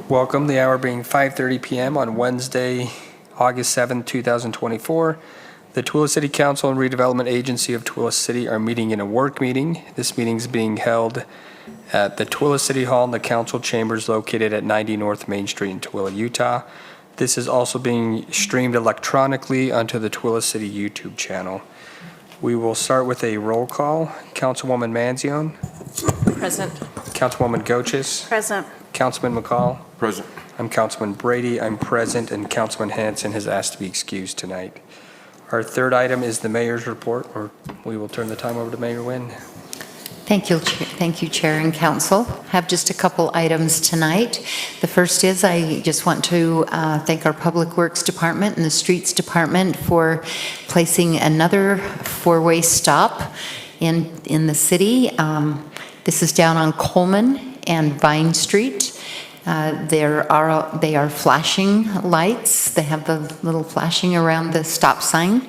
Welcome. The hour being 5:30 p.m. on Wednesday, August 7th, 2024. The Tooele City Council and Redevelopment Agency of Tooele City are meeting in a work meeting. This meeting is being held at the Tooele City Hall in the council chambers located at 90 North Main Street in Tooele, Utah. This is also being streamed electronically onto the Tooele City YouTube channel. We will start with a roll call. Councilwoman Manzione. Present. Councilwoman Goches. Present. Councilman McCall. Present. I'm Councilman Brady. I'm present, and Councilman Hanson has asked to be excused tonight. Our third item is the mayor's report, or we will turn the time over to Mayor Wynne. Thank you, Chair and Council. I have just a couple items tonight. The first is I just want to thank our Public Works Department and the Streets Department for placing another four-way stop in the city. This is down on Coleman and Vine Street. They are flashing lights. They have the little flashing around the stop sign.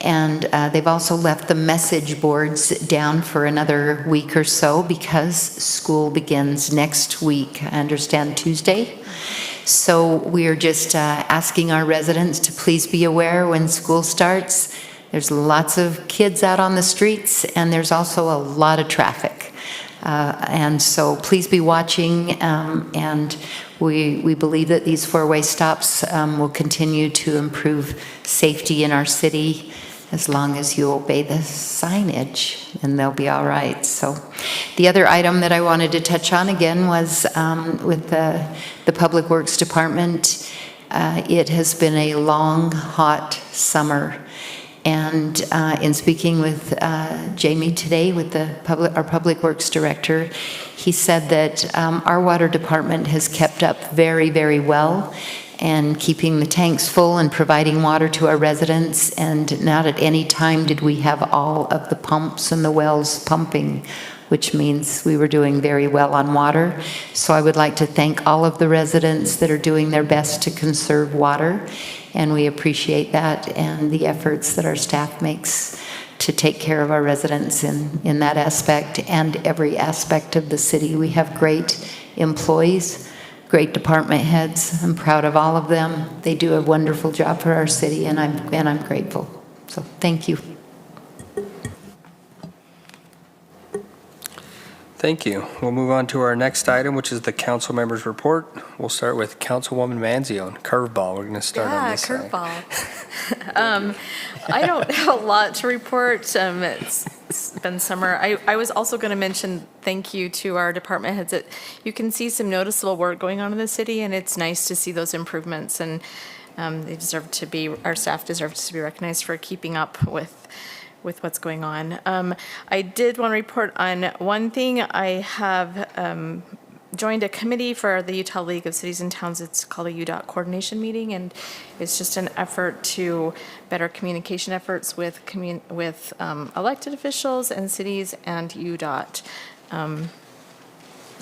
And they've also left the message boards down for another week or so because school begins next week, I understand Tuesday. So we are just asking our residents to please be aware when school starts. There's lots of kids out on the streets, and there's also a lot of traffic. And so please be watching, and we believe that these four-way stops will continue to improve safety in our city as long as you obey the signage, and they'll be all right. So the other item that I wanted to touch on again was with the Public Works Department. It has been a long, hot summer. And in speaking with Jamie today, with our Public Works Director, he said that our water department has kept up very, very well and keeping the tanks full and providing water to our residents. And not at any time did we have all of the pumps and the wells pumping, which means we were doing very well on water. So I would like to thank all of the residents that are doing their best to conserve water. And we appreciate that and the efforts that our staff makes to take care of our residents in that aspect and every aspect of the city. We have great employees, great department heads. I'm proud of all of them. They do a wonderful job for our city, and I'm grateful. So thank you. Thank you. We'll move on to our next item, which is the council members' report. We'll start with Councilwoman Manzione. Curveball. We're going to start on this side. Curveball. I don't have a lot to report. It's been summer. I was also going to mention thank you to our department heads. That you can see some noticeable work going on in the city, and it's nice to see those improvements. And they deserve to be. Our staff deserves to be recognized for keeping up with what's going on. I did want to report on one thing. I have joined a committee for the Utah League of Cities and Towns. It's called a UDOT coordination meeting, and it's just an effort to better communication efforts with elected officials and cities and UDOT.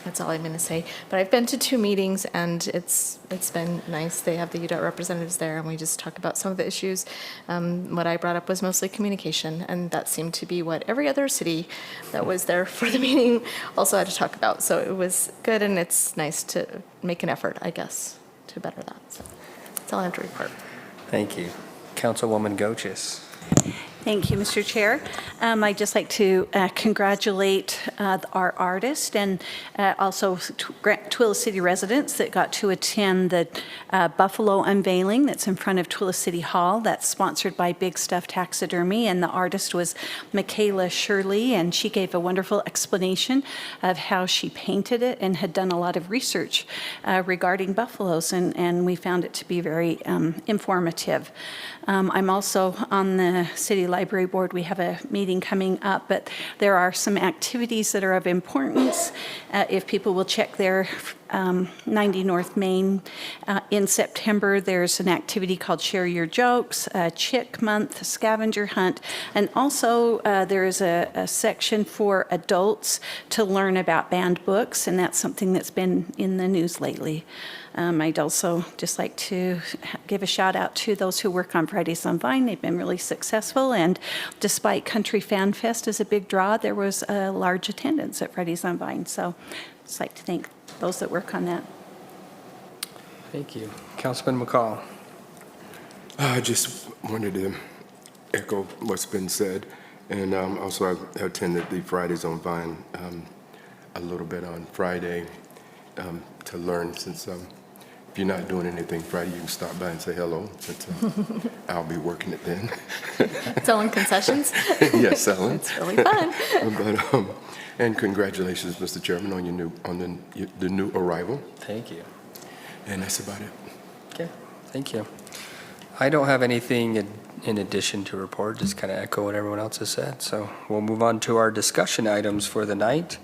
That's all I'm going to say. But I've been to 2 meetings, and it's been nice. They have the UDOT representatives there, and we just talk about some of the issues. What I brought up was mostly communication, and that seemed to be what every other city that was there for the meeting also had to talk about. So it was good, and it's nice to make an effort, I guess, to better that. So that's all I have to report. Thank you. Councilwoman Goches. Thank you, Mr. Chair. I'd just like to congratulate our artist and also Tooele City residents that got to attend the Buffalo unveiling that's in front of Tooele City Hall. That's sponsored by Big Stuff Taxidermy, and the artist was Michaela Shirley, and she gave a wonderful explanation of how she painted it and had done a lot of research regarding buffaloes, and we found it to be very informative. I'm also on the City Library Board. We have a meeting coming up, but there are some activities that are of importance. If people will check their 90 North Main. In September, there's an activity called Share Your Jokes, Chick Month, Scavenger Hunt, and also there is a section for adults to learn about banned books, and that's something that's been in the news lately. I'd also just like to give a shout out to those who work on Fridays on Vine. They've been really successful, and despite Country Fan Fest is a big draw, there was a large attendance at Fridays on Vine. So just like to thank those that work on that. Thank you. Councilman McCall. I just wanted to echo what's been said, and also I attended the Fridays on Vine a little bit on Friday to learn, since if you're not doing anything Friday, you can stop by and say hello, since I'll be working it then. Selling concessions? Yes, Ellen. It's really fun. But, and congratulations, Mr. Chairman, on the new arrival, Thank you. and that's about it. Okay, thank you. I don't have anything in addition to report, just kind of echo what everyone else has said. So we'll move on to our discussion items for the night.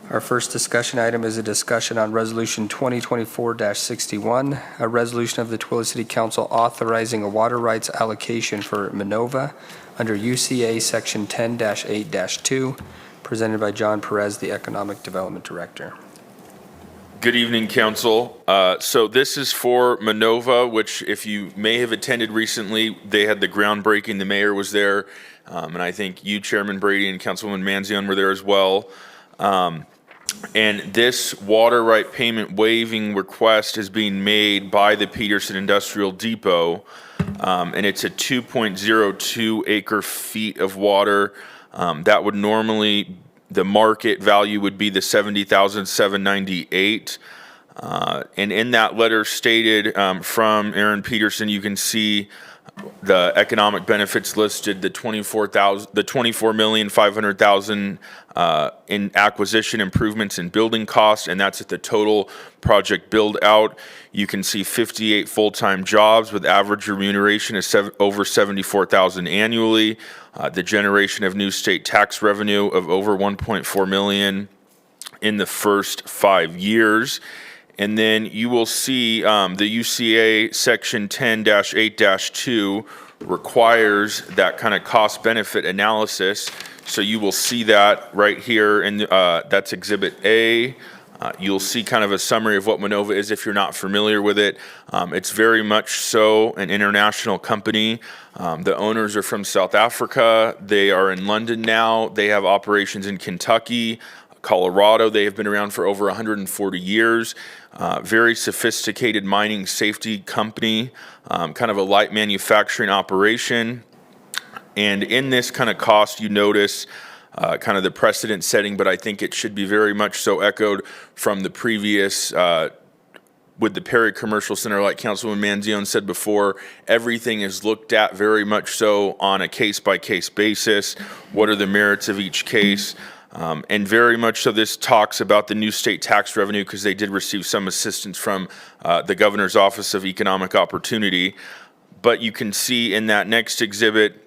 Our first discussion item is a discussion on Resolution 2024-61, a resolution of the Twila City Council authorizing a water rights allocation for Minova under UCA Section 10-8-2, presented by John Perez, the Economic Development Director. Good evening, Council. So this is for Minova, which, if you may have attended recently, they had the groundbreaking. The mayor was there, and I think you, Chairman Brady, and Councilwoman Manzione were there as well. And this water right payment waiving request is being made by the Peterson Industrial Depot, and it's a 2.02 acre feet of water. That would normally, the market value would be the $70,798. And in that letter stated from Aaron Peterson, you can see the economic benefits listed, the $24,500,000 in acquisition improvements and building costs, and that's at the total project build out. You can see 58 full-time jobs with average remuneration of over $74,000 annually. The generation of new state tax revenue of over $1.4 million in the first 5 years. And then you will see the UCA Section 10-8-2 requires that kind of cost-benefit analysis. So you will see that right here, and that's Exhibit A. You'll see kind of a summary of what Minova is if you're not familiar with it. It's very much so an international company. The owners are from South Africa. They are in London now. They have operations in Kentucky, Colorado. They have been around for over 140 years. Very sophisticated mining safety company, kind of a light manufacturing operation. And in this kind of cost, you notice kind of the precedent setting, but I think it should be very much so echoed from the previous with the Perry Commercial Center. Like Councilwoman Manzione said before, everything is looked at very much so on a case-by-case basis. What are the merits of each case? And very much so this talks about the new state tax revenue, because they did receive some assistance from the Governor's Office of Economic Opportunity. But you can see in that next exhibit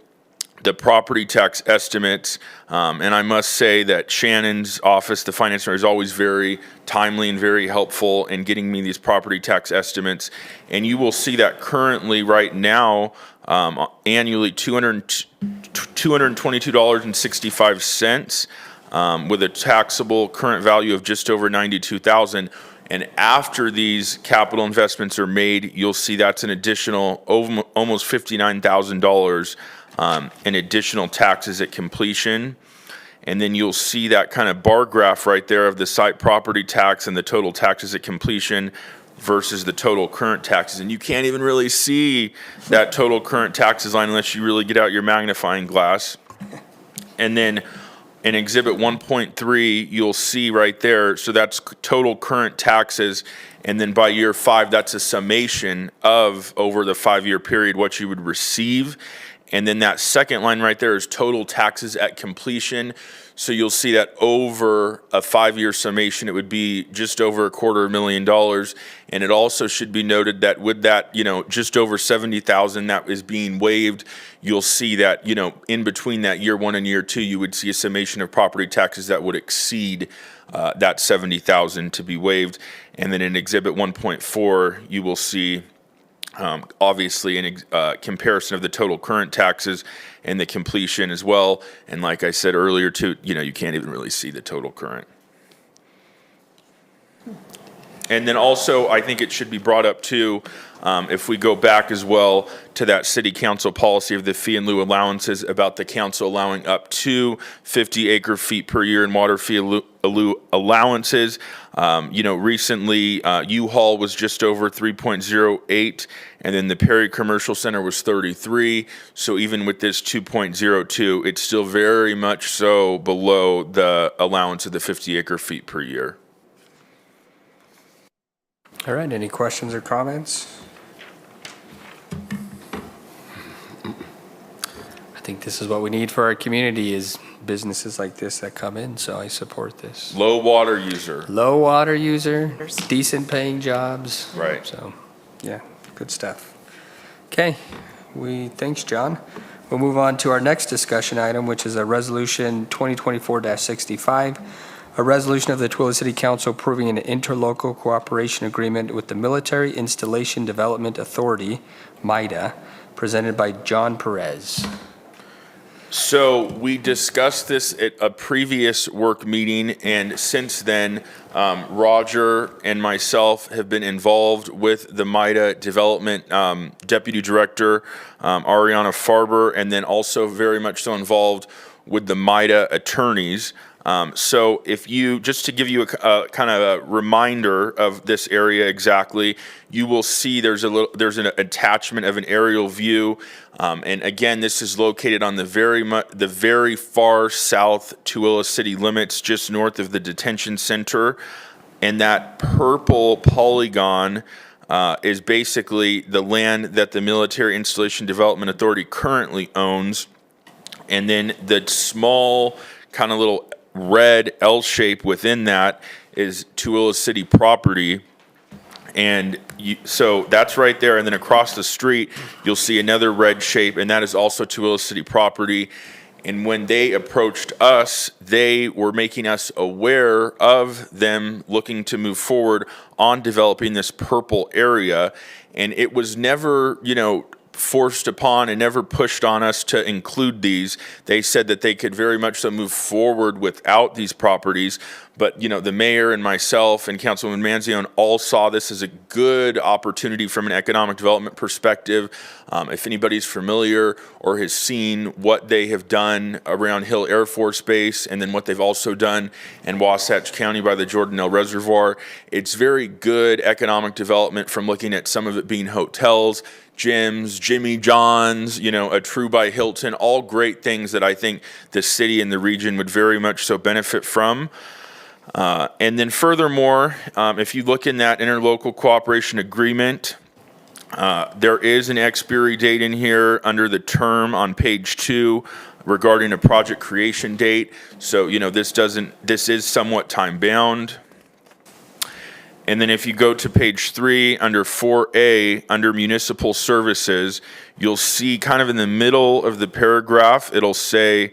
the property tax estimates, and I must say that Shannon's office, the finance director, is always very timely and very helpful in getting me these property tax estimates. And you will see that currently right now, annually $222.65, with a taxable current value of just over $92,000. And after these capital investments are made, you'll see that's an additional almost $59,000 in additional taxes at completion. And then you'll see that kind of bar graph right there of the site property tax and the total taxes at completion versus the total current taxes. And you can't even really see that total current taxes line unless you really get out your magnifying glass. And then in Exhibit 1.3, you'll see right there, so that's total current taxes, and then by year 5, that's a summation of, over the 5-year period, what you would receive. And then that second line right there is total taxes at completion. So you'll see that over a 5-year summation, it would be just over $250,000. And it also should be noted that with that, just over $70,000 that is being waived, you'll see that, in between that year 1 and year 2, you would see a summation of property taxes that would exceed that $70,000 to be waived. And then in Exhibit 1.4, you will see obviously in comparison of the total current taxes and the completion as well. And like I said earlier too, you can't even really see the total current. And then also, I think it should be brought up too, if we go back as well to that city council policy of the fee in lieu allowances about the council allowing up to 50 acre feet per year in water fee in lieu allowances. Recently, U-Haul was just over 3.08, and then the Perry Commercial Center was 33. So even with this 2.02, it's still very much so below the allowance of the 50 acre feet per year. All right, any questions or comments? I think this is what we need for our community is businesses like this that come in, so I support this. Low water user. Low water user, decent paying jobs. Right. So, yeah, good stuff. Okay, thanks, John. We'll move on to our next discussion item, which is a resolution 2024-65, a resolution of the Twila City Council approving an interlocal cooperation agreement with the Military Installation Development Authority, MIDA, presented by John Perez. So we discussed this at a previous work meeting, and since then, Roger and myself have been involved with the MIDA Development Deputy Director, Ariana Farber, and then also very much so involved with the MIDA attorneys. So if you, just to give you a kind of a reminder of this area exactly, you will see there's an attachment of an aerial view. And again, this is located on the very far south Tooele City limits, just north of the detention center. And that purple polygon is basically the land that the Military Installation Development Authority currently owns. And then the small kind of little red L shape within that is Tooele City property. And so that's right there. And then across the street, you'll see another red shape, and that is also Tooele City property. And when they approached us, they were making us aware of them looking to move forward on developing this purple area. And it was never, forced upon and never pushed on us to include these. They said that they could very much so move forward without these properties. But, the mayor and myself and Councilwoman Manzione all saw this as a good opportunity from an economic development perspective. If anybody's familiar or has seen what they have done around Hill Air Force Base and then what they've also done in Wasatch County by the Jordanelle Reservoir, it's very good economic development from looking at some of it being hotels, gyms, Jimmy John's, a True by Hilton, all great things that I think the city and the region would very much so benefit from. And then furthermore, if you look in that interlocal cooperation agreement, there is an expiry date in here under the term on page 2 regarding a project creation date. So, this is somewhat time bound. And then if you go to page 3 under 4A, under municipal services, you'll see kind of in the middle of the paragraph, it'll say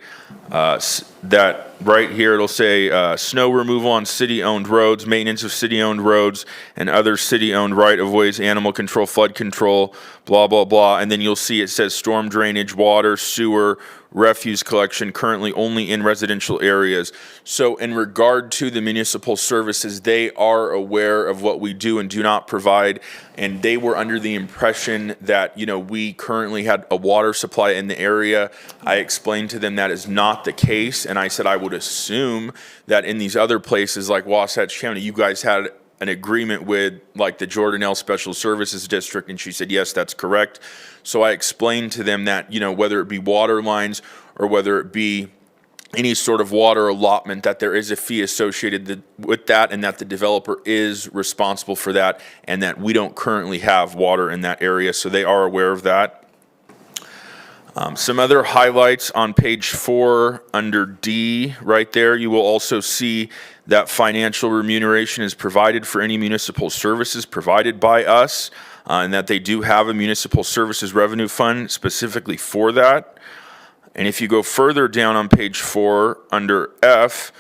that right here, it'll say snow removal on city-owned roads, maintenance of city-owned roads, and other city-owned right-of-ways, animal control, flood control, blah, blah, blah. And then you'll see it says storm drainage, water, sewer, refuse collection, currently only in residential areas. So in regard to the municipal services, they are aware of what we do and do not provide. And they were under the impression that, we currently had a water supply in the area. I explained to them that is not the case. And I said, I would assume that in these other places like Wasatch County, you guys had an agreement with like the Jordanelle Special Services District. And she said, yes, that's correct. So I explained to them that, whether it be water lines or whether it be any sort of water allotment, that there is a fee associated with that and that the developer is responsible for that and that we don't currently have water in that area. So they are aware of that. Some other highlights on page 4 under D right there, you will also see that financial remuneration is provided for any municipal services provided by us, and that they do have a municipal services revenue fund specifically for that. And if you go further down on page 4 under F,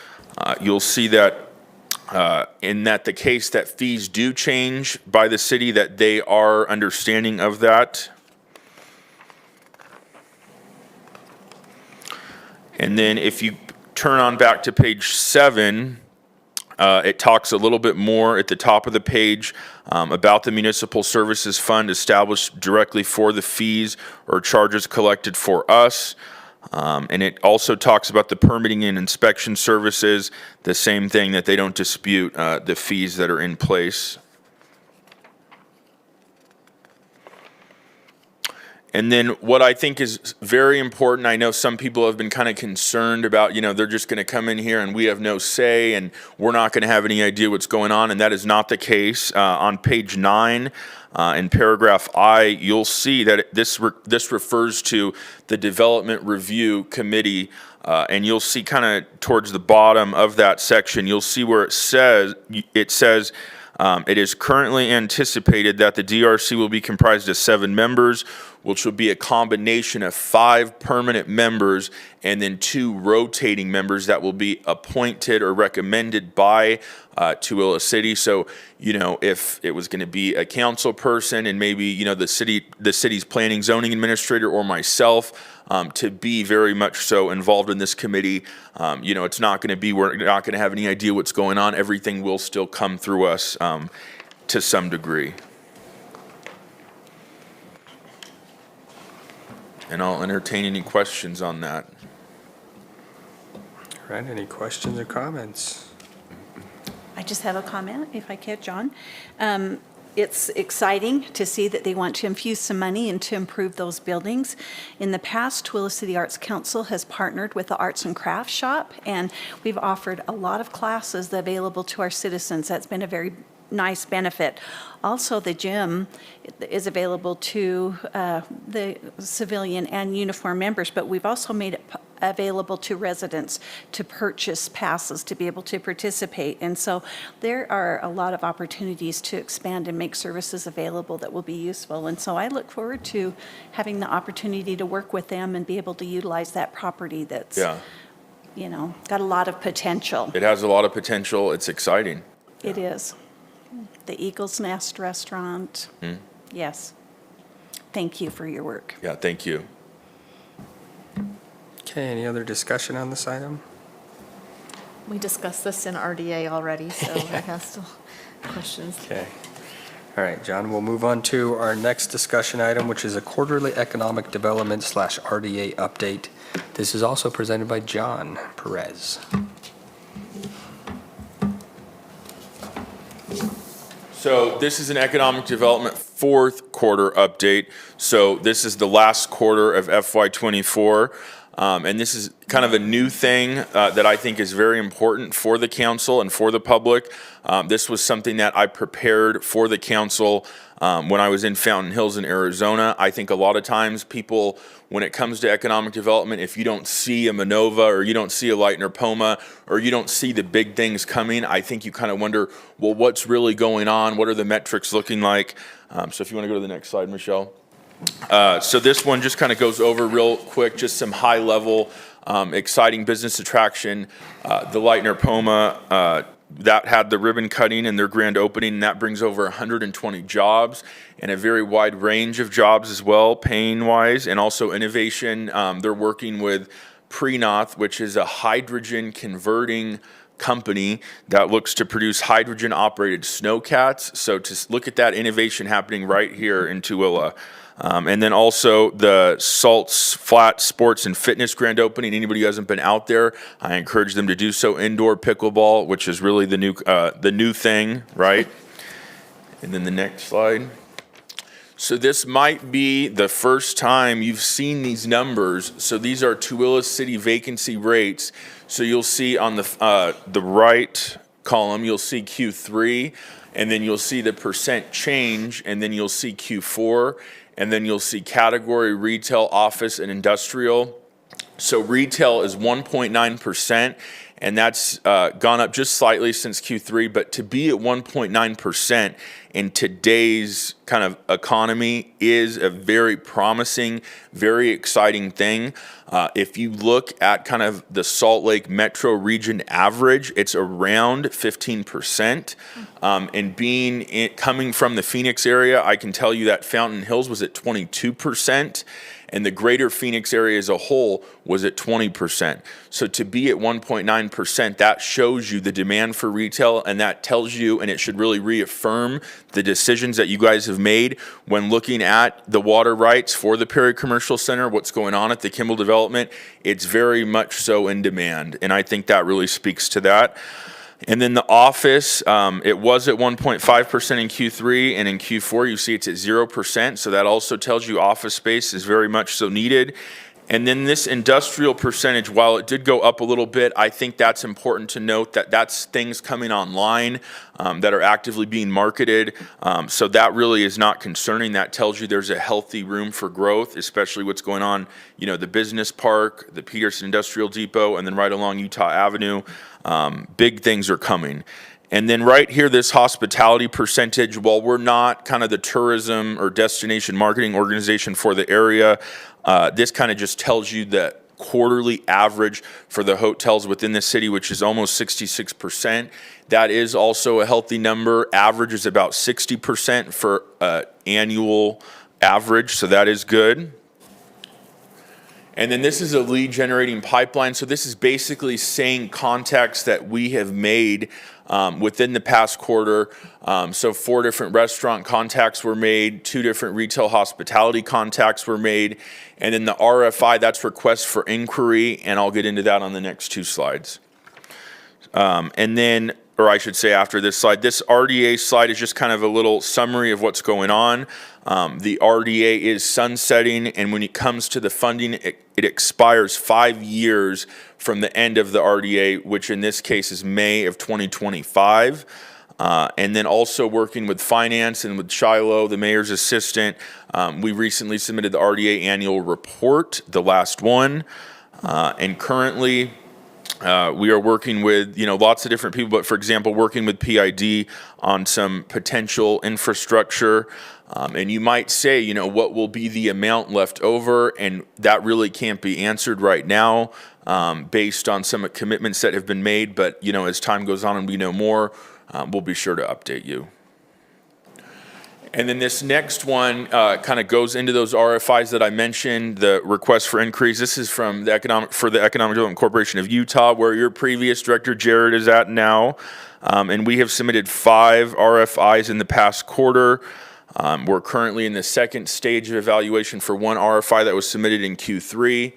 you'll see that in that the case that fees do change by the city, that they are understanding of that. And then if you turn on back to page 7, It talks a little bit more at the top of the page about the Municipal Services Fund established directly for the fees or charges collected for us. And it also talks about the permitting and inspection services, the same thing, that they don't dispute the fees that are in place. And then what I think is very important, I know some people have been kind of concerned about, they're just going to come in here and we have no say and we're not going to have any idea what's going on, and that is not the case. On page 9, in paragraph I, you'll see that this refers to the Development Review Committee, and you'll see kind of towards the bottom of that section, you'll see where it says, it is currently anticipated that the DRC will be comprised of 7 members, which will be a combination of 5 permanent members and then 2 rotating members that will be appointed or recommended by Tooele City. So, if it was going to be a council person and maybe, the city's planning zoning administrator or myself, to be very much so involved in this committee, it's not going to be, we're not going to have any idea what's going on. Everything will still come through us to some degree. And I'll entertain any questions on that. All right, any questions or comments? I just have a comment, if I can, John. It's exciting to see that they want to infuse some money and to improve those buildings. In the past, Tooele City Arts Council has partnered with the Arts and Crafts Shop, and we've offered a lot of classes available to our citizens. That's been a very nice benefit. Also, the gym is available to the civilian and uniform members, but we've also made it available to residents to purchase passes to be able to participate. And so there are a lot of opportunities to expand and make services available that will be useful. And so I look forward to having the opportunity to work with them and be able to utilize that property that's, got a lot of potential. It has a lot of potential. It's exciting. It is. The Eagle's Nest Restaurant. Yes. Thank you for your work. Yeah, thank you. Okay, any other discussion on this item? We discussed this in RDA already, so I have still questions. Okay. All right, John, we'll move on to our next discussion item, which is a quarterly economic development / RDA update. This is also presented by John Perez. So this is an economic development 4th quarter update. So this is the last quarter of FY24. And this is kind of a new thing that I think is very important for the council and for the public. This was something that I prepared for the council when I was in Fountain Hills in Arizona. I think a lot of times people, when it comes to economic development, if you don't see a Minova or you don't see a Lightner Poma or you don't see the big things coming, I think you kind of wonder, well, what's really going on? What are the metrics looking like? So if you want to go to the next slide, Michelle. So this one just kind of goes over real quick, just some high level, exciting business attraction. The Lightner Poma, that had the ribbon cutting and their grand opening, and that brings over 120 jobs and a very wide range of jobs as well, paying wise, and also innovation. They're working with Prenoth, which is a hydrogen converting company that looks to produce hydrogen operated snowcats. So to look at that innovation happening right here in Tooele. And then also the Salts Flat Sports and Fitness grand opening. Anybody who hasn't been out there, I encourage them to do so. Indoor pickleball, which is really the new thing, right? And then the next slide. So this might be the first time you've seen these numbers. So these are Tooele City vacancy rates. So you'll see on the right column, you'll see Q3, and then you'll see the percent change, and then you'll see Q4. And then you'll see category, retail, office, and industrial. So retail is 1.9%, and that's gone up just slightly since Q3, but to be at 1.9% in today's kind of economy is a very promising, very exciting thing. If you look at kind of the Salt Lake metro region average, it's around 15%. And coming from the Phoenix area, I can tell you that Fountain Hills was at 22%. And the greater Phoenix area as a whole was at 20%. So to be at 1.9%, that shows you the demand for retail, and that tells you, and it should really reaffirm the decisions that you guys have made when looking at the water rights for the Perry Commercial Center, what's going on at the Kimball development. It's very much so in demand, and I think that really speaks to that. And then the office, it was at 1.5% in Q3, and in Q4 you see it's at 0%. So that also tells you office space is very much so needed. And then this industrial percentage, while it did go up a little bit, I think that's important to note that that's things coming online that are actively being marketed. So that really is not concerning. That tells you there's a healthy room for growth, especially what's going on, the business park, the Peterson Industrial Depot, and then right along Utah Avenue. Big things are coming. And then right here, this hospitality percentage, while we're not kind of the tourism or destination marketing organization for the area, this kind of just tells you the quarterly average for the hotels within the city, which is almost 66%. That is also a healthy number. Average is about 60% for annual average, so that is good. And then this is a lead generating pipeline. So this is basically saying contacts that we have made within the past quarter. So 4 different restaurant contacts were made, 2 different retail hospitality contacts were made, and then the RFI, that's request for inquiry, and I'll get into that on the next 2 slides. And then, or I should say after this slide, this RDA slide is just kind of a little summary of what's going on. The RDA is sunsetting, and when it comes to the funding, it expires 5 years from the end of the RDA, which in this case is May of 2025. And then also working with finance and with Shiloh, the mayor's assistant, we recently submitted the RDA annual report, the last one, and currently we are working with, lots of different people, but for example, working with PID on some potential infrastructure. And you might say, what will be the amount left over? And that really can't be answered right now based on some commitments that have been made. But, as time goes on and we know more, we'll be sure to update you. And then this next one kind of goes into those RFIs that I mentioned, the request for increase. This is from the Economic Development Corporation of Utah, where your previous director, Jared, is at now. And we have submitted 5 RFIs in the past quarter. We're currently in the second stage of evaluation for 1 RFI that was submitted in Q3.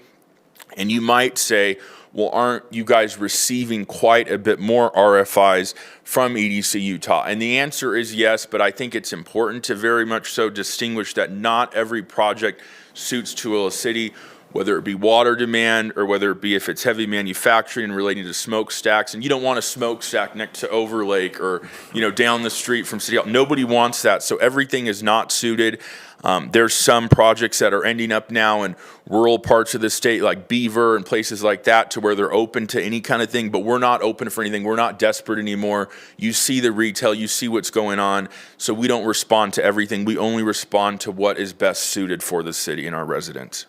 And you might say, well, aren't you guys receiving quite a bit more RFIs from EDC Utah? And the answer is yes, but I think it's important to very much so distinguish that not every project suits Tooele City, whether it be water demand or whether it be if it's heavy manufacturing relating to smokestacks. And you don't want a smokestack next to Overlake or, down the street from City Hall. Nobody wants that. So everything is not suited. There's some projects that are ending up now in rural parts of the state like Beaver and places like that to where they're open to any kind of thing, but we're not open for anything. We're not desperate anymore. You see the retail, you see what's going on. So we don't respond to everything. We only respond to what is best suited for the city and our residents.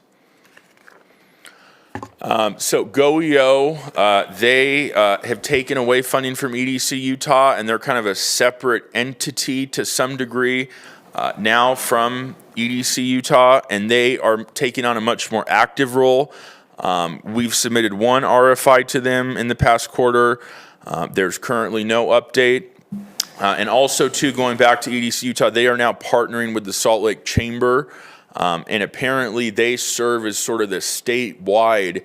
So GoEO, they have taken away funding from EDC Utah, and they're kind of a separate entity to some degree now from EDC Utah, and they are taking on a much more active role. We've submitted 1 RFI to them in the past quarter. There's currently no update. And also, too, going back to EDC Utah, they are now partnering with the Salt Lake Chamber. And apparently they serve as sort of the statewide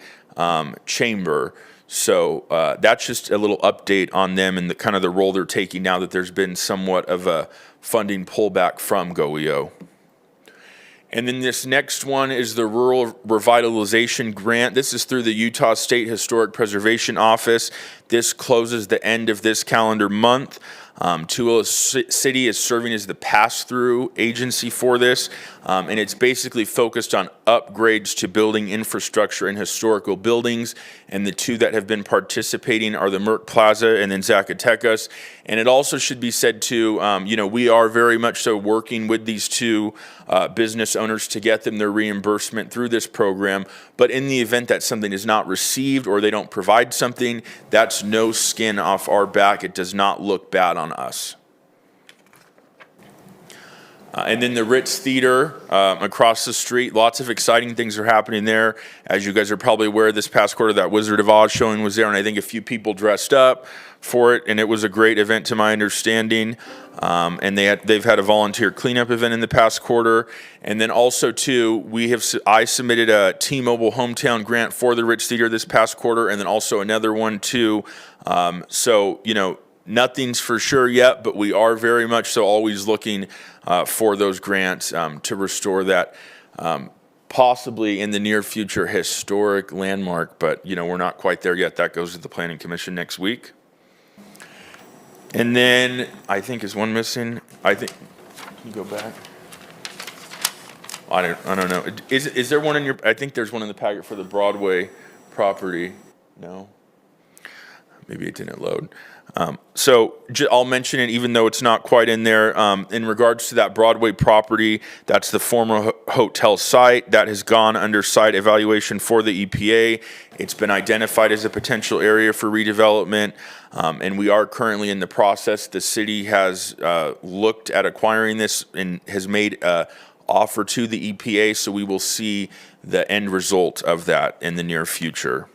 chamber. So that's just a little update on them and the kind of the role they're taking now that there's been somewhat of a funding pullback from GoEO. And then this next one is the Rural Revitalization Grant. This is through the Utah State Historic Preservation Office. This closes the end of this calendar month. Tooele City is serving as the pass-through agency for this, and it's basically focused on upgrades to building infrastructure and historical buildings, and the two that have been participating are the Merck Plaza and then Zacatecas. And it also should be said too, we are very much so working with these two business owners to get them their reimbursement through this program, but in the event that something is not received or they don't provide something, that's no skin off our back. It does not look bad on us. And then the Ritz Theater across the street, lots of exciting things are happening there. As you guys are probably aware, this past quarter that Wizard of Oz showing was there, and I think a few people dressed up for it, and it was a great event to my understanding. And they've had a volunteer cleanup event in the past quarter. And then also too, I submitted a T-Mobile hometown grant for the Ritz Theater this past quarter, and then also another one too. Nothing's for sure yet, but we are very much so always looking for those grants to restore that possibly in the near future historic landmark, but we're not quite there yet. That goes to the Planning Commission next week. And then I think is one missing. Can you go back? I don't know. Is there one in your? I think there's one in the packet for the Broadway property. No. Maybe it didn't load. I'll mention it even though it's not quite in there. In regards to that Broadway property, that's the former hotel site that has gone under site evaluation for the EPA. It's been identified as a potential area for redevelopment, and we are currently in the process. The city has looked at acquiring this and has made an offer to the EPA, so we will see the end result of that in the near future.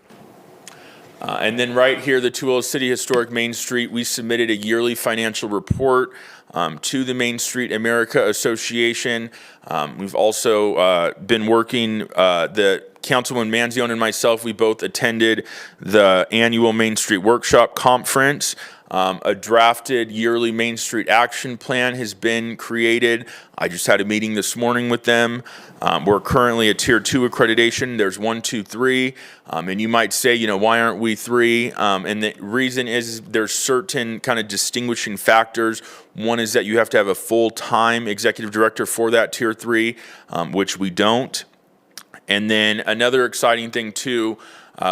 And then right here, the Tooele City Historic Main Street, we submitted a yearly financial report to the Main Street America Association. We've also been working, the Councilman Manzione and myself, we both attended the annual Main Street Workshop Conference. A drafted yearly Main Street action plan has been created. I just had a meeting this morning with them. We're currently a Tier 2 accreditation. There's 1, 2, 3. And you might say, why aren't we 3? And the reason is there's certain kind of distinguishing factors. One is that you have to have a full-time executive director for that Tier 3, which we don't. And then another exciting thing too,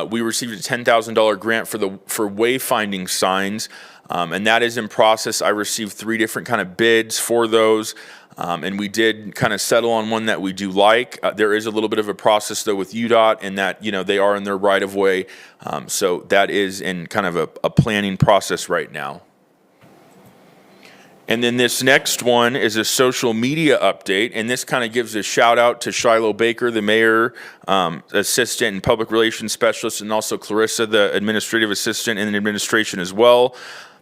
we received a $10,000 grant for wayfinding signs, and that is in process. I received 3 different kind of bids for those, and we did kind of settle on one that we do like. There is a little bit of a process though with UDOT, and that they are in their right of way, so that is in kind of a planning process right now. And then this next one is a social media update, and this kind of gives a shout out to Shiloh Baker, the mayor assistant and public relations specialist, and also Clarissa, the administrative assistant in the administration as well.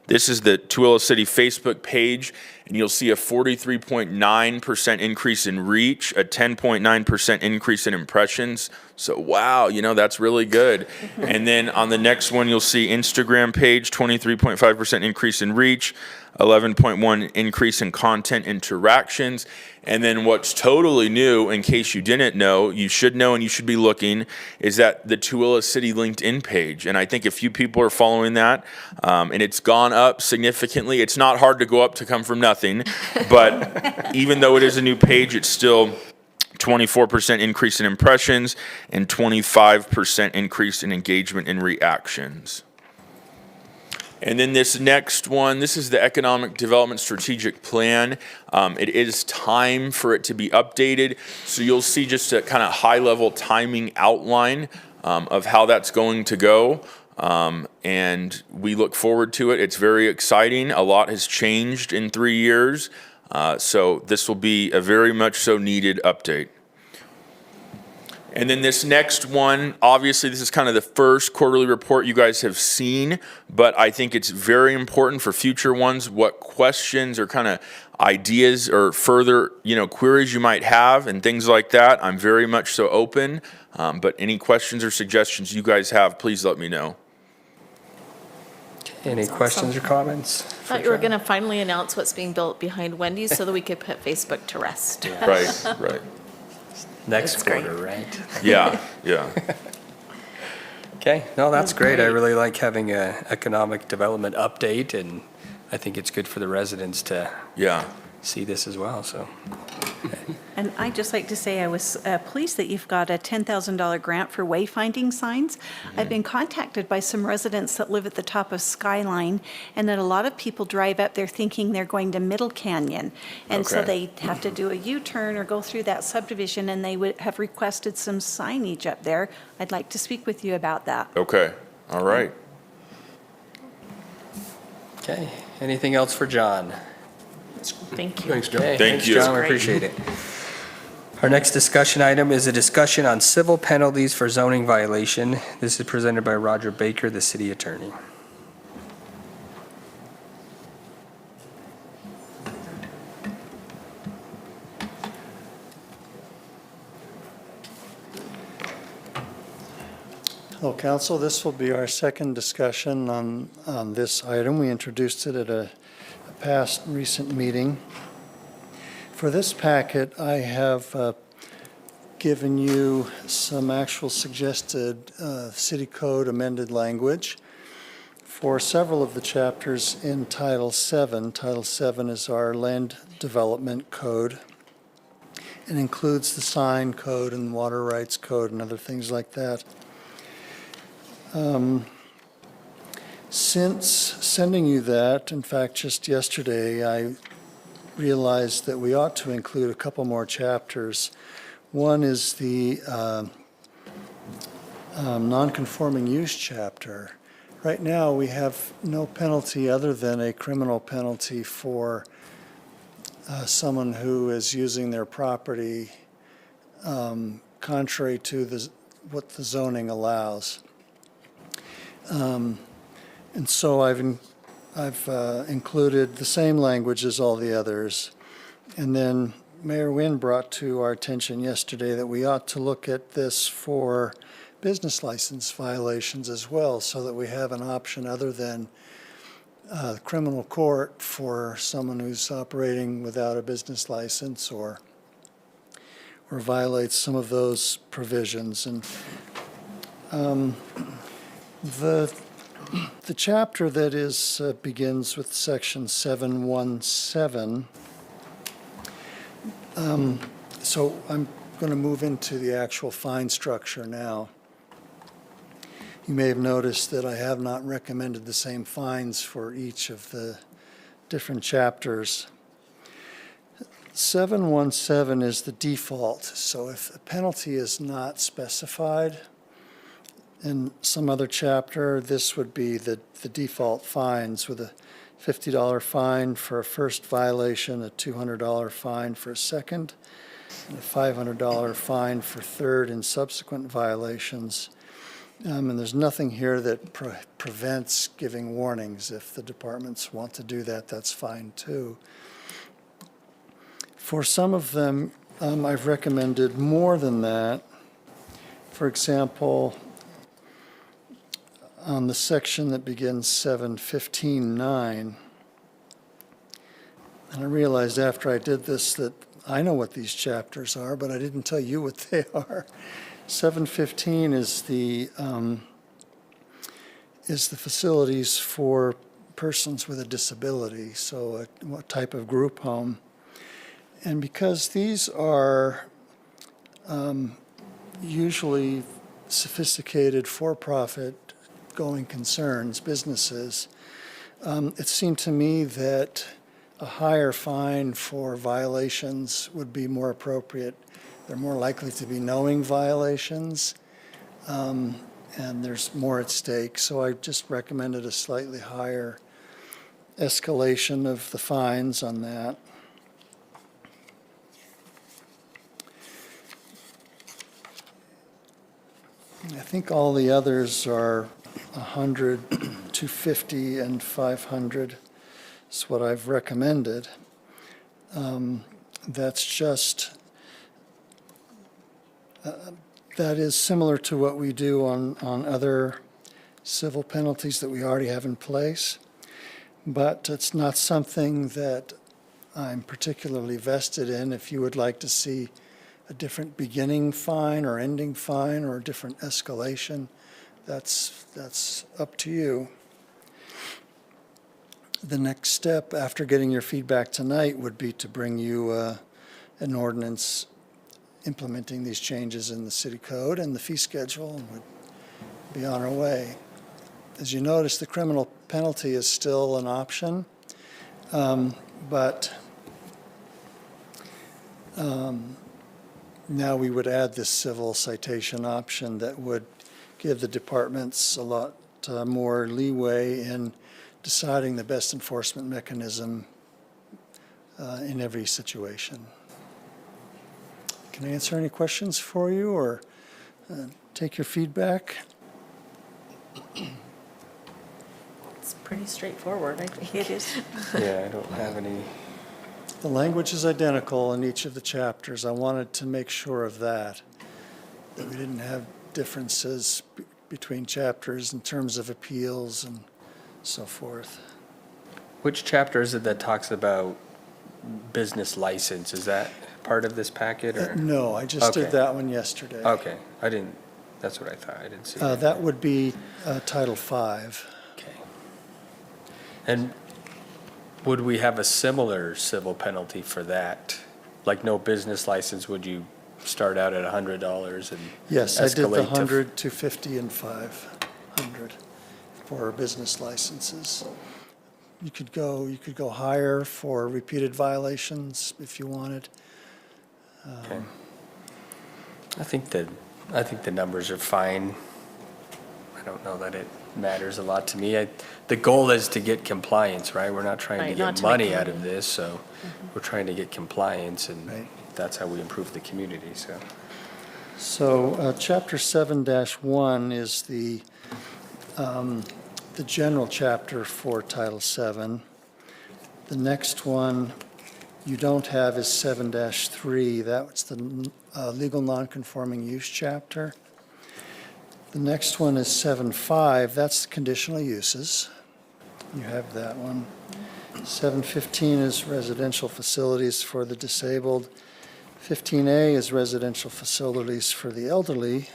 This is the Tooele City Facebook page, and you'll see a 43.9% increase in reach, a 10.9% increase in impressions. So wow, that's really good. And then on the next one, you'll see Instagram page, 23.5% increase in reach, 11.1 increase in content interactions. And then what's totally new, in case you didn't know, you should know and you should be looking, is that the Tooele City LinkedIn page. And I think a few people are following that, and it's gone up significantly. It's not hard to go up to come from nothing, but even though it is a new page, it's still 24% increase in impressions and 25% increase in engagement and reactions. And then this next one, this is the Economic Development Strategic Plan. It is time for it to be updated. So you'll see just a kind of high-level timing outline of how that's going to go. And we look forward to it. It's very exciting. A lot has changed in 3 years. So this will be a very much so needed update. And then this next one, obviously this is kind of the first quarterly report you guys have seen, but I think it's very important for future ones, what questions or kind of ideas or further, queries you might have and things like that. I'm very much so open, but any questions or suggestions you guys have, please let me know. Any questions or comments? I thought you were going to finally announce what's being built behind Wendy's so that we could put Facebook to rest. Right. Next That's great. quarter, right? Yeah. Okay, no, that's great. I really like having a economic development update, and I think it's good for the residents to Yeah. see this as well, so. And I'd just like to say I was pleased that you've got a $10,000 grant for wayfinding signs. I've been contacted by some residents that live at the top of Skyline, and that a lot of people drive up there thinking they're going to Middle Canyon. And so Okay. they have to do a U-turn or go through that subdivision, and they would have requested some signage up there. I'd like to speak with you about that. Okay. All right. Okay, anything else for John? Thank you. Thanks, John. Okay, Thank thanks, you. John, we appreciate it. Our next discussion item is a discussion on civil penalties for zoning violation. This is presented by Roger Baker, the city attorney. Hello, council. This will be our second discussion on this item. We introduced it at a past recent meeting. For this packet, I have given you some actual suggested city code amended language for several of the chapters in Title VII. Title VII is our land development code and includes the sign code and water rights code and other things like that. Since sending you that, in fact, just yesterday, I realized that we ought to include a couple more chapters. One is the non-conforming use chapter. Right now, we have no penalty other than a criminal penalty for someone who is using their property contrary to what the zoning allows. And so I've included the same language as all the others. And then Mayor Nguyen brought to our attention yesterday that we ought to look at this for business license violations as well, so that we have an option other than criminal court for someone who's operating without a business license or violates some of those provisions. And the chapter that is begins with section 717. So I'm going to move into the actual fine structure now. You may have noticed that I have not recommended the same fines for each of the different chapters. 717 is the default. So if a penalty is not specified in some other chapter, this would be the default fines, with a $50 fine for a first violation, a $200 fine for a second, and a $500 fine for third and subsequent violations. And there's nothing here that prevents giving warnings. If the departments want to do that, that's fine too. For some of them, I've recommended more than that. For example, on the section that begins 715.9, and I realized after I did this that I know what these chapters are, but I didn't tell you what they are. 715 is the facilities for persons with a disability, so what type of group home. And because these are usually sophisticated for-profit going concerns, businesses, it seemed to me that a higher fine for violations would be more appropriate. They're more likely to be knowing violations, and there's more at stake. So I just recommended a slightly higher escalation of the fines on that. I think all the others are 100, 250, and 500. That's what I've recommended. That's just, that is similar to what we do on other civil penalties that we already have in place, but it's not something that I'm particularly vested in. If you would like to see a different beginning fine or ending fine or a different escalation, that's up to you. The next step after getting your feedback tonight would be to bring you an ordinance implementing these changes in the city code and the fee schedule, and would be on our way. As you notice, the criminal penalty is still an option, but now we would add this civil citation option that would give the departments a lot more leeway in deciding the best enforcement mechanism in every situation. Can I answer any questions for you or take your feedback? It's pretty straightforward, I think. It is. Yeah, I don't have any. The language is identical in each of the chapters. I wanted to make sure of that we didn't have differences between chapters in terms of appeals and so forth. Which chapter is it that talks about business license? Is that part of this packet or? No, I just did Okay. that one yesterday. Okay, I didn't, that's what I thought, I didn't see it. That would be Title V. Okay. And would we have a similar civil penalty for that? Like no business license, would you start out at $100 and Yes, I did the escalate to 100, 250, and 500 for business licenses. You could go higher for repeated violations if you wanted. Okay. I think the numbers are fine. I don't know that it matters a lot to me. The goal is to get compliance, right? We're not trying to Right, not get to make money out money. of this, so we're trying to get compliance, and Right. that's how we improve the community, so. So Chapter 7-1 is the general chapter for Title VII. The next one you don't have is 7-3. That's the legal nonconforming use chapter. The next one is 7-5. That's the conditional uses. You have that one. 7-15 is residential facilities for the disabled. 15A is residential facilities for the elderly.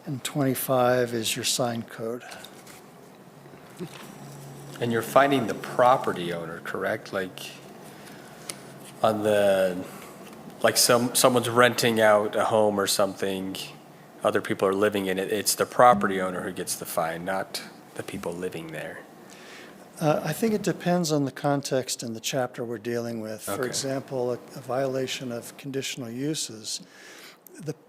And 25 is your sign code. And you're finding the property owner, correct? Like on someone's renting out a home or something, other people are living in it, it's the property owner who gets the fine, not the people living there. I think it depends on the context and the chapter we're dealing with. For Okay. example, a violation of conditional uses,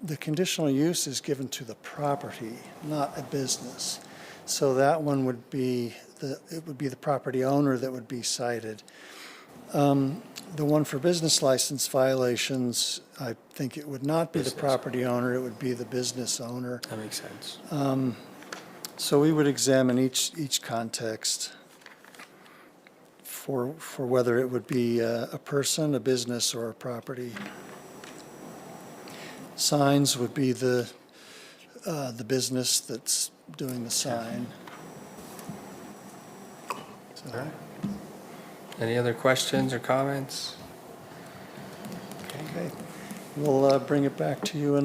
the conditional use is given to the property, not a business. So that one would be the property owner that would be cited. The one for business license violations, I think it would not be the Business. property owner, it would be the business owner. That makes sense. So we would examine each context for whether it would be a person, a business, or a property. Signs would be the business that's doing the sign. So, Any other questions or comments? okay. We'll bring it back to you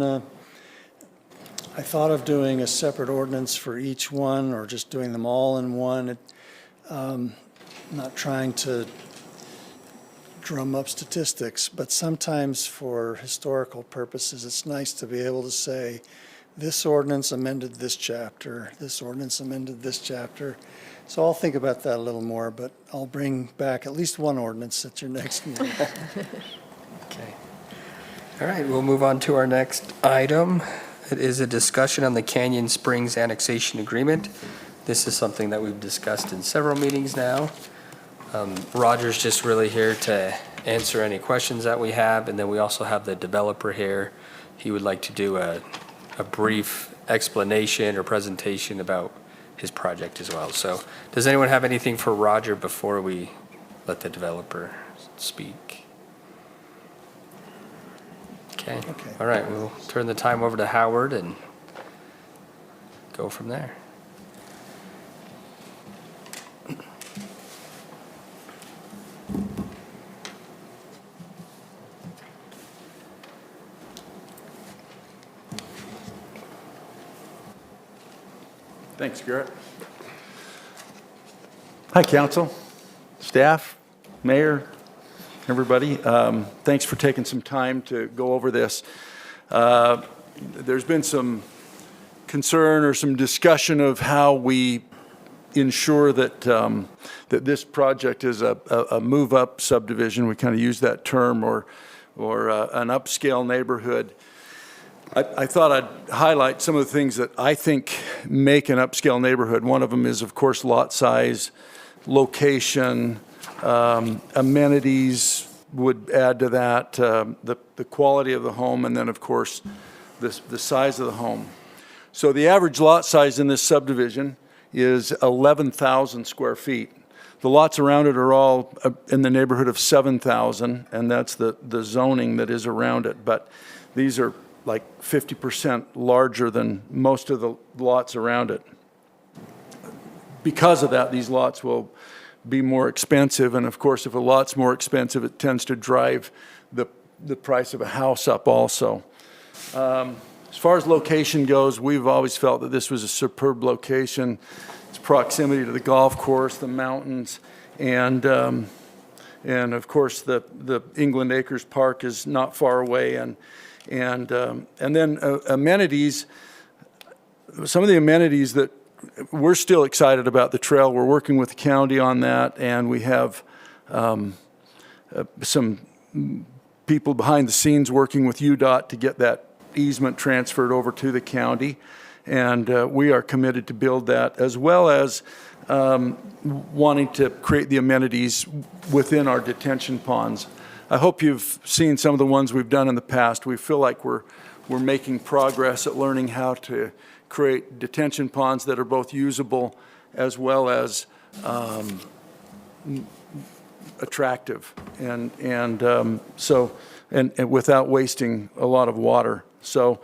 I thought of doing a separate ordinance for each one, or just doing them all in one. Not trying to drum up statistics, but sometimes for historical purposes, it's nice to be able to say, this ordinance amended this chapter, this ordinance amended this chapter. So I'll think about that a little more, but I'll bring back at least one ordinance at your next meeting. Okay. All right, we'll move on to our next item. It is a discussion on the Canyon Springs annexation agreement. This is something that we've discussed in several meetings now. Roger's just really here to answer any questions that we have, and then we also have the developer here. He would like to do a brief explanation or presentation about his project as well. So does anyone have anything for Roger before we let the developer speak? Okay. Okay. All right, we'll turn the time over to Howard and go from there. Thanks, Garrett. Hi, council, staff, mayor, everybody. Thanks for taking some time to go over this. There's been some concern or some discussion of how we ensure that that this project is a move-up subdivision. We kind of use that term, or an upscale neighborhood. I thought I'd highlight some of the things that I think make an upscale neighborhood. One of them is, of course, lot size, location, amenities would add to that, the quality of the home, and then, of course, the size of the home. So the average lot size in this subdivision is 11,000 square feet. The lots around it are all in the neighborhood of 7,000, and that's the zoning that is around it. But these are like 50% larger than most of the lots around it. Because of that, these lots will be more expensive, and of course, if a lot's more expensive, it tends to drive the price of a house up also. As far as location goes, we've always felt that this was a superb location. Its proximity to the golf course, the mountains, and of course the England Acres Park is not far away, and then amenities. Some of the amenities that we're still excited about the trail. We're working with the county on that, and we have some people behind the scenes working with UDOT to get that easement transferred over to the county, and we are committed to build that, as well as wanting to create the amenities within our detention ponds. I hope you've seen some of the ones we've done in the past. We feel like we're making progress at learning how to create detention ponds that are both usable as well as attractive, and without wasting a lot of water. So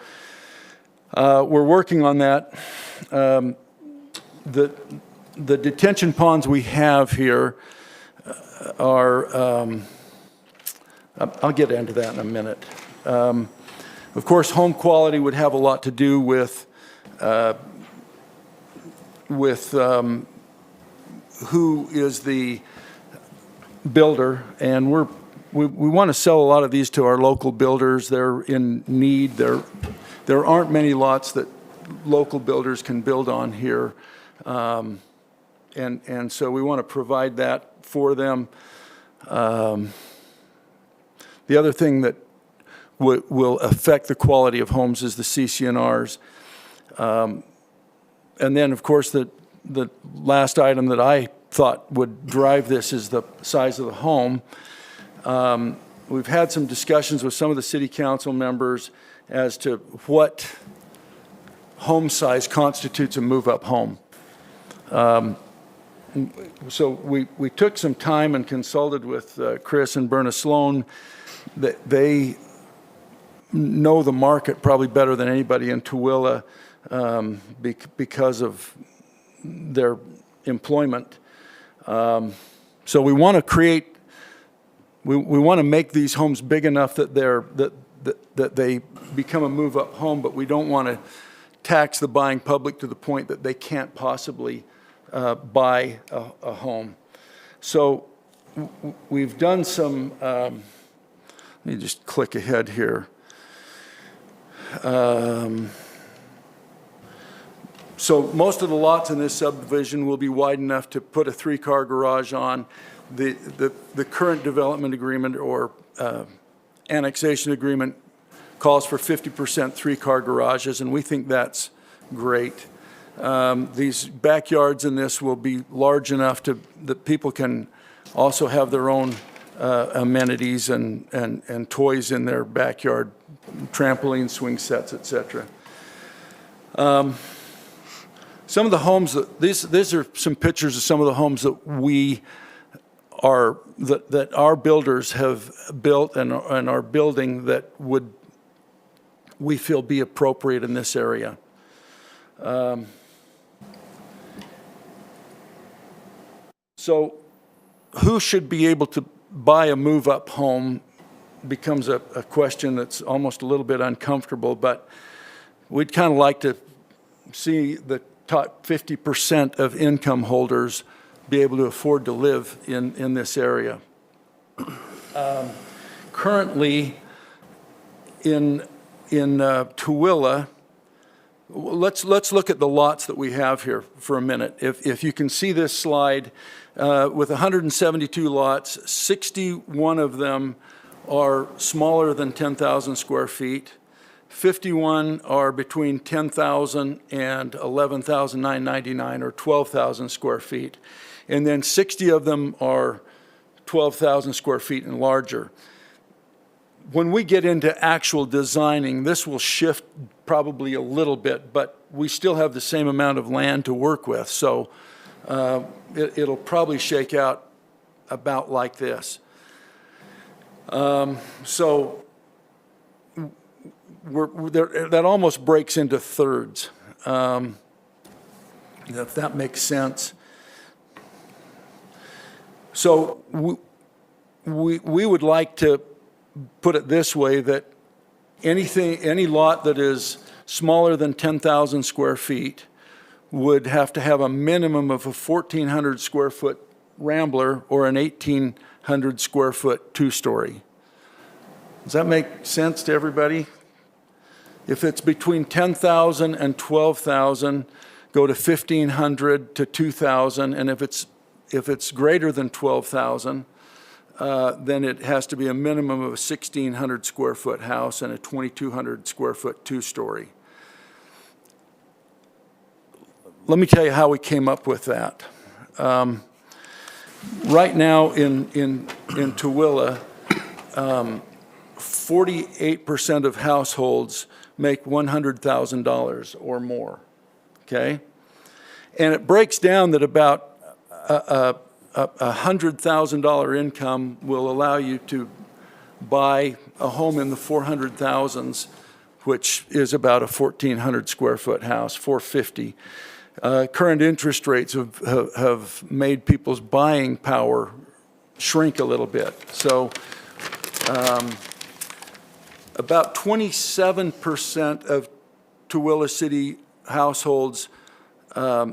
we're working on that. The detention ponds we have here are, I'll get into that in a minute. Of course, home quality would have a lot to do with who is the builder, and we want to sell a lot of these to our local builders. They're in need. There aren't many lots that local builders can build on here, and so we want to provide that for them. The other thing that will affect the quality of homes is the CC&Rs. And then, of course, the last item that I thought would drive this is the size of the home. We've had some discussions with some of the city council members as to what home size constitutes a move-up home. So we took some time and consulted with Chris and Berna Sloan. They know the market probably better than anybody in Tooele because of their employment. So we want to create, we want to make these homes big enough that that they become a move-up home, but we don't want to tax the buying public to the point that they can't possibly buy a home. So we've done some, let me just click ahead here. So most of the lots in this subdivision will be wide enough to put a 3-car garage on. The current development agreement or annexation agreement calls for 50% 3-car garages, and we think that's great. These backyards in this will be large enough that people can also have their own amenities and toys in their backyard, trampoline, swing sets, etc. Some of the homes these are some pictures of some of the homes that that our builders have built and are building that would, we feel, be appropriate in this area. So who should be able to buy a move-up home becomes a question that's almost a little bit uncomfortable, but we'd kind of like to see the top 50% of income holders be able to afford to live in this area. Currently, in Tooele, let's look at the lots that we have here for a minute. If you can see this slide, with 172 lots, 61 of them are smaller than 10,000 square feet. 51 are between 10,000 and 11,999, or 12,000 square feet. And then 60 of them are 12,000 square feet and larger. When we get into actual designing, this will shift probably a little bit, but we still have the same amount of land to work with. So it'll probably shake out about like this. So that almost breaks into thirds, if that makes sense. So we would like to put it this way, that any lot that is smaller than 10,000 square feet would have to have a minimum of a 1,400 square foot Rambler or an 1,800 square foot two-story. Does that make sense to everybody? If it's between 10,000 and 12,000, go to 1,500 to 2,000, and if it's greater than 12,000, then it has to be a minimum of a 1,600 square foot house and a 2,200 square foot two-story. Let me tell you how we came up with that. Right now in Tooele, 48% of households make $100,000 or more, okay? And it breaks down that about a $100,000 income will allow you to buy a home in the 400,000s, which is about a 1,400 square foot house, 450. Current interest rates have made people's buying power shrink a little bit. So about 27% of Tooele City households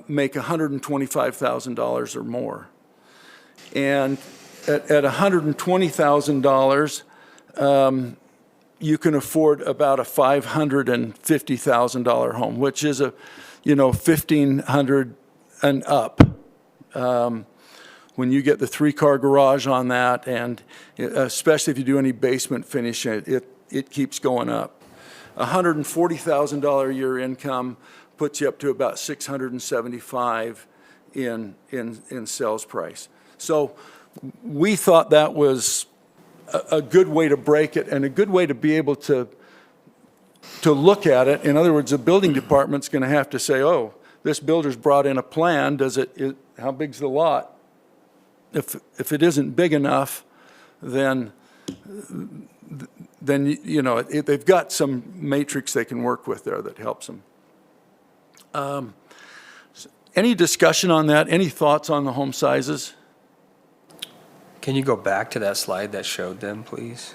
make $125,000 or more. And at $120,000, you can afford about a $550,000 home, which is a, $1,500 and up. When you get the 3-car garage on that, and especially if you do any basement finishing, it keeps going up. $140,000 a year income puts you up to about $675 in sales price. So we thought that was a good way to break it and a good way to be able to look at it. In other words, the building department's going to have to say, oh, this builder's brought in a plan. How big's the lot? If it isn't big enough, then they've got some matrix they can work with there that helps them. Any discussion on that? Any thoughts on the home sizes? Can you go back to that slide that showed them, please?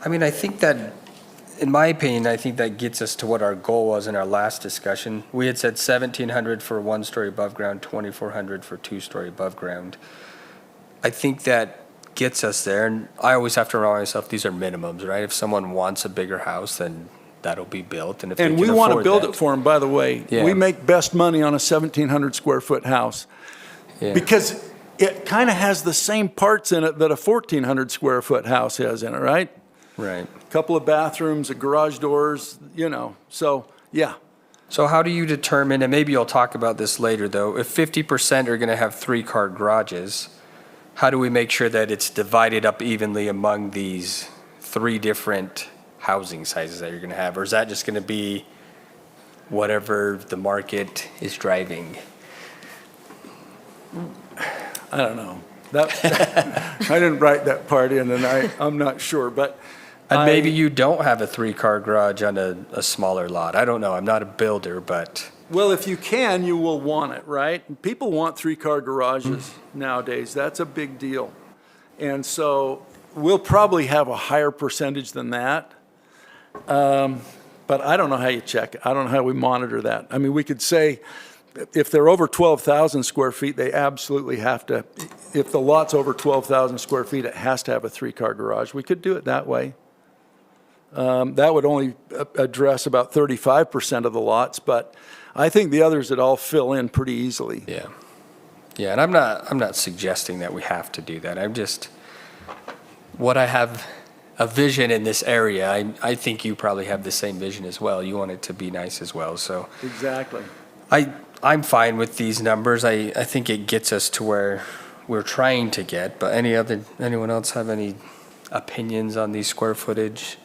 I mean, I think that, in my opinion, I think that gets us to what our goal was in our last discussion. We had said 1,700 for 1-story above ground, 2,400 for 2-story above ground. I think that gets us there, and I always have to remind myself these are minimums, right? If someone wants a bigger house, then that'll be built, and if they can And we want to afford build that- it for them, by the way. Yeah. We make best money on a 1,700 square foot house Yeah. because it kind of has the same parts in it that a 1,400 square foot house has in it, right? Right. Couple of bathrooms, a garage doors, so yeah. So how do you determine, and maybe you'll talk about this later though, if 50% are going to have 3-car garages, how do we make sure that it's divided up evenly among these 3 different housing sizes that you're going to have? Or is that just going to be whatever the market is driving? I don't know. I didn't write that part in, and I'm not sure, but. And maybe you don't have a 3-car garage on a smaller lot. I don't know. I'm not a builder, but. Well, if you can, you will want it, right? People want 3-car garages nowadays. That's a big deal. And so we'll probably have a higher percentage than that. But I don't know how you check it. I don't know how we monitor that. I mean, we could say, if they're over 12,000 square feet, they absolutely have to, if the lot's over 12,000 square feet, it has to have a 3-car garage. We could do it that way. That would only address about 35% of the lots, but I think the others would all fill in pretty easily. Yeah. Yeah, and I'm not suggesting that we have to do that. I'm just, what I have a vision in this area, I think you probably have the same vision as well. You want it to be nice as well, so. Exactly. I'm fine with these numbers. I think it gets us to where we're trying to get, but anyone else have any opinions on these square footage?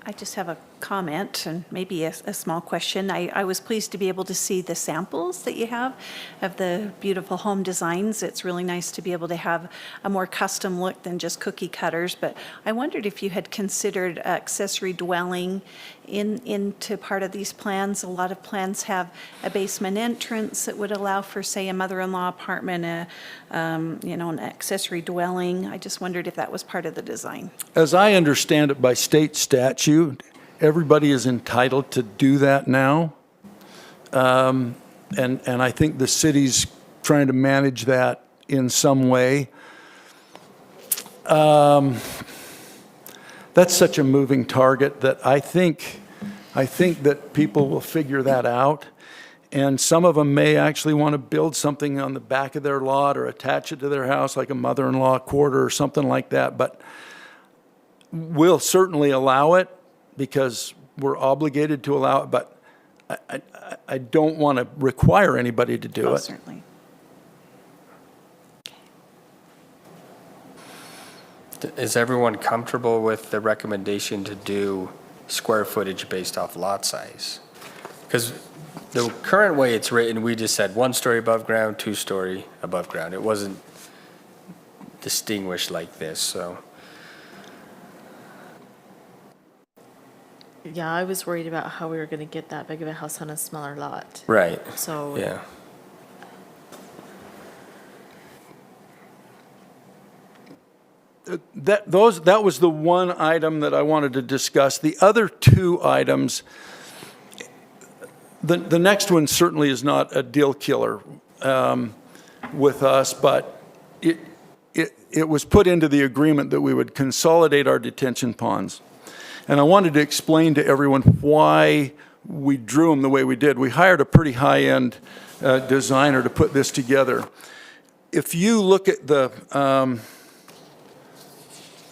I just have a comment and maybe a small question. I was pleased to be able to see the samples that you have of the beautiful home designs. It's really nice to be able to have a more custom look than just cookie cutters. But I wondered if you had considered accessory dwelling into part of these plans. A lot of plans have a basement entrance that would allow for, say, a mother-in-law apartment, an accessory dwelling. I just wondered if that was part of the design. As I understand it by state statute, everybody is entitled to do that now. And I think the city's trying to manage that in some way. That's such a moving target that I think that people will figure that out. And some of them may actually want to build something on the back of their lot or attach it to their house, like a mother-in-law quarter or something like that. But we'll certainly allow it because we're obligated to allow it. But I don't want to require anybody to do it. Certainly. Is everyone comfortable with the recommendation to do square footage based off lot size? Because the current way it's written, we just said 1-story above ground, 2-story above ground. It wasn't distinguished like this, so. Yeah, I was worried about how we were going to get that big of a house on a smaller lot. Right, So yeah. That was the one item that I wanted to discuss. The other two items, the next one certainly is not a deal killer with us, but it was put into the agreement that we would consolidate our detention ponds. And I wanted to explain to everyone why we drew them the way we did. We hired a pretty high-end designer to put this together. If you look at the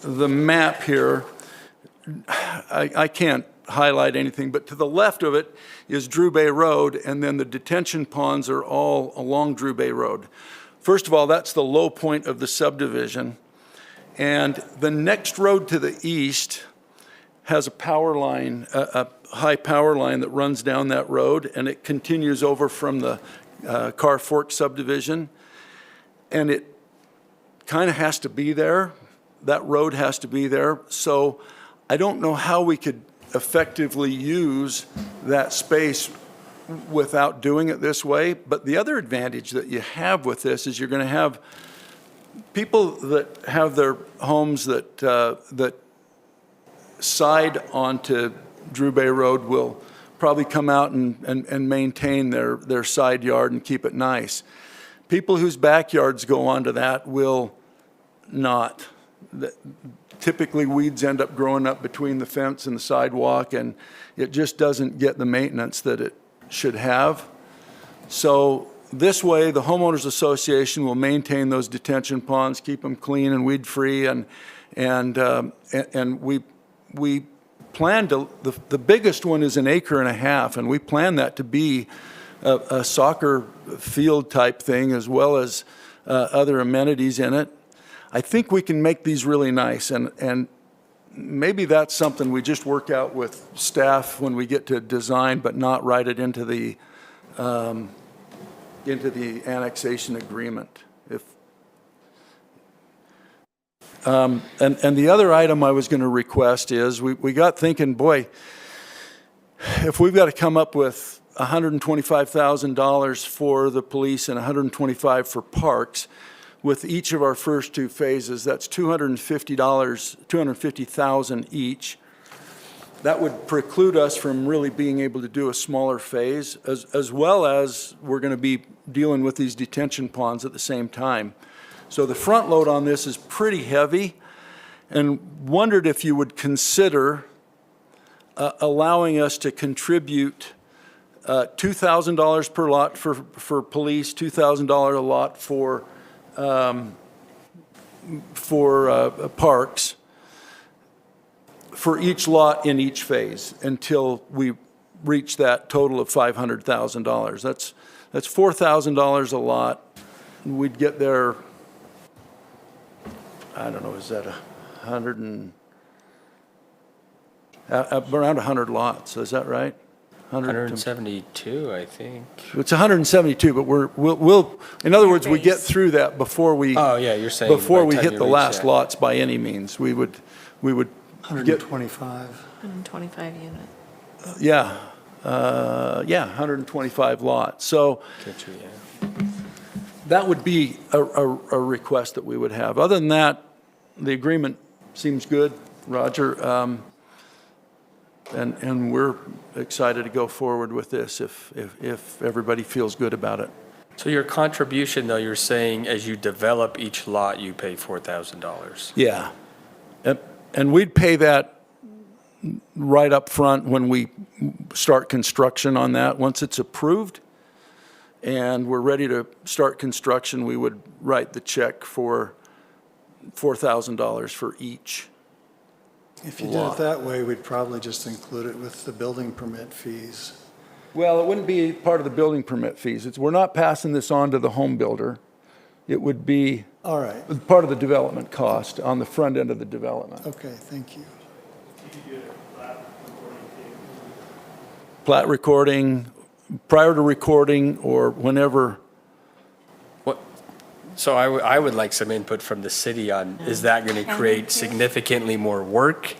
map here, I can't highlight anything, but to the left of it is Drew Bay Road, and then the detention ponds are all along Drew Bay Road. First of all, that's the low point of the subdivision, and the next road to the east has a power line, a high power line that runs down that road, and it continues over from the Carr Fork subdivision, and it kind of has to be there. That road has to be there. So I don't know how we could effectively use that space without doing it this way. But the other advantage that you have with this is you're going to have people that have their homes that side onto Drew Bay Road will probably come out and maintain their side yard and keep it nice. People whose backyards go onto that will not. Typically, weeds end up growing up between the fence and the sidewalk, and it just doesn't get the maintenance that it should have. So this way, the homeowners association will maintain those detention ponds, keep them clean and weed-free, and we plan to. The biggest one is 1.5 acres, and we plan that to be a soccer field type thing, as well as other amenities in it. I think we can make these really nice, and maybe that's something we just work out with staff when we get to design, but not write it into the annexation agreement. And the other item I was going to request is we got thinking, boy, if we've got to come up with $125,000 for the police and $125,000 for parks. With each of our first two phases, that's $250,000 each. that would preclude us from really being able to do a smaller phase, as well as we're going to be dealing with these detention ponds at the same time. So the front load on this is pretty heavy, and wondered if you would consider allowing us to contribute $2,000 per lot for police, $2,000 a lot for parks, for each lot in each phase until we reach that total of $500,000. That's $4,000 a lot. We'd get there, I don't know, is that around 100 lots, is that right? 172, I think. It's 172, but we'll, in other words, we get through that before we. Oh, yeah, you're saying. Before by we the time hit you the reach last that. lots by any means. We would get, 125. 125 units. yeah, 125 lots. So Get you, yeah. that would be a request that we would have. Other than that, the agreement seems good, Roger. And we're excited to go forward with this if everybody feels good about it. So your contribution, though, you're saying as you develop each lot, you pay $4,000? Yeah. And we'd pay that right up front when we start construction on that. Once it's approved and we're ready to start construction, we would write the check for $4,000 for each. If you did it that way, we'd probably just include it with the building permit fees. Well, it wouldn't be part of the building permit fees. We're not passing this on to the home builder. It would be All right, part of the development cost on the front end of the development. okay, thank you. Plat recording, prior to recording, or whenever. So I would like some input from the city on, is that going to create significantly more work?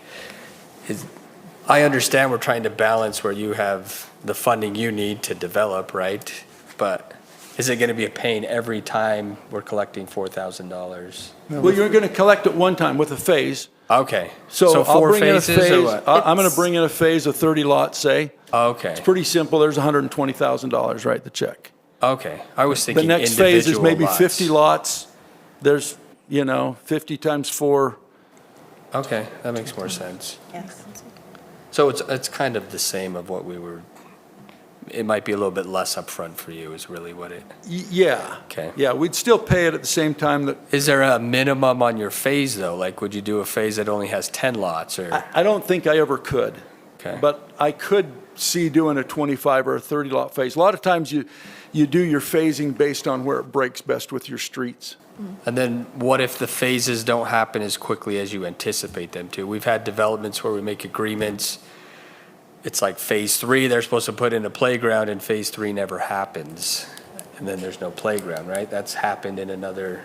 I understand we're trying to balance where you have the funding you need to develop, right? But is it going to be a pain every time we're collecting $4,000? Well, you're going to collect it one time with a phase. Okay. So I'll four bring in a phases or phase. what? I'm going to bring in a phase of 30 lots, say. Okay, It's pretty simple. There's $120,000, write the check. okay. I was The thinking next phase is individual maybe lots. 50 lots. There's, 50 times 4. Okay, that makes more sense. Yes. So it's kind of the same of what we were, it might be a little bit less upfront for you is really what it, Yeah. Okay. Yeah, we'd still pay it at the same time that, is there a minimum on your phase though? Like, would you do a phase that only has 10 lots or? I don't think I ever could. Okay. But I could see doing a 25 or a 30 lot phase. A lot of times you do your phasing based on where it breaks best with your streets. And then what if the phases don't happen as quickly as you anticipate them to? We've had developments where we make agreements. It's like phase 3, they're supposed to put in a playground and phase 3 never happens. And then there's no playground, right? That's happened in another,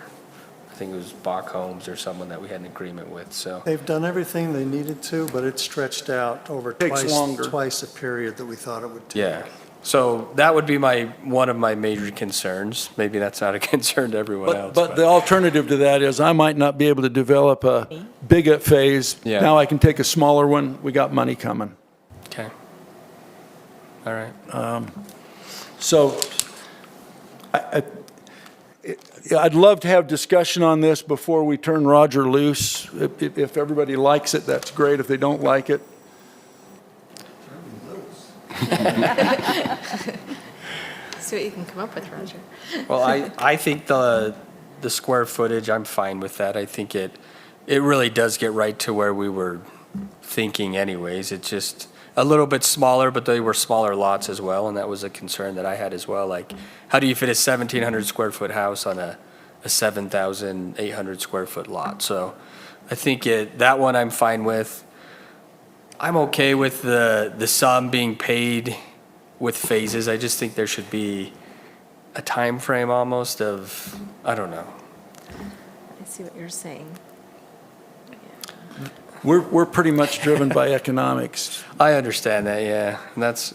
I think it was Bach Homes or someone that we had an agreement with, so. They've done everything they needed to, but it's stretched out over Takes longer. twice a period that we thought it would take. Yeah. So that would be one of my major concerns. Maybe that's not a concern to everyone else. But the alternative to that is I might not be able to develop a big phase. Yeah. Now I can take a smaller one. We got money coming. Okay. All right. So I'd love to have discussion on this before we turn Roger loose. If everybody likes it, that's great. If they don't like it, See what you can come up with, Roger. Well, I think the square footage, I'm fine with that. I think it really does get right to where we were thinking anyways. It's just a little bit smaller, but they were smaller lots as well, and that was a concern that I had as well. Like, how do you fit a 1,700 square foot house on a 7,800 square foot lot? So I think that one I'm fine with. I'm okay with the sum being paid with phases. I just think there should be a time frame almost of, I don't know. I see what you're saying. we're pretty much driven by economics. I understand that, yeah.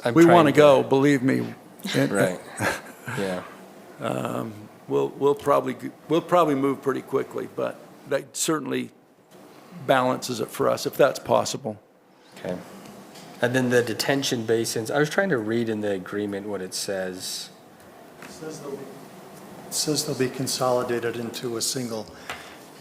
And We want to go, believe me. Right, yeah. We'll probably move pretty quickly, but that certainly balances it for us if that's possible. Okay. And then the detention basins, I was trying to read in the agreement what it says. It says they'll be consolidated into a single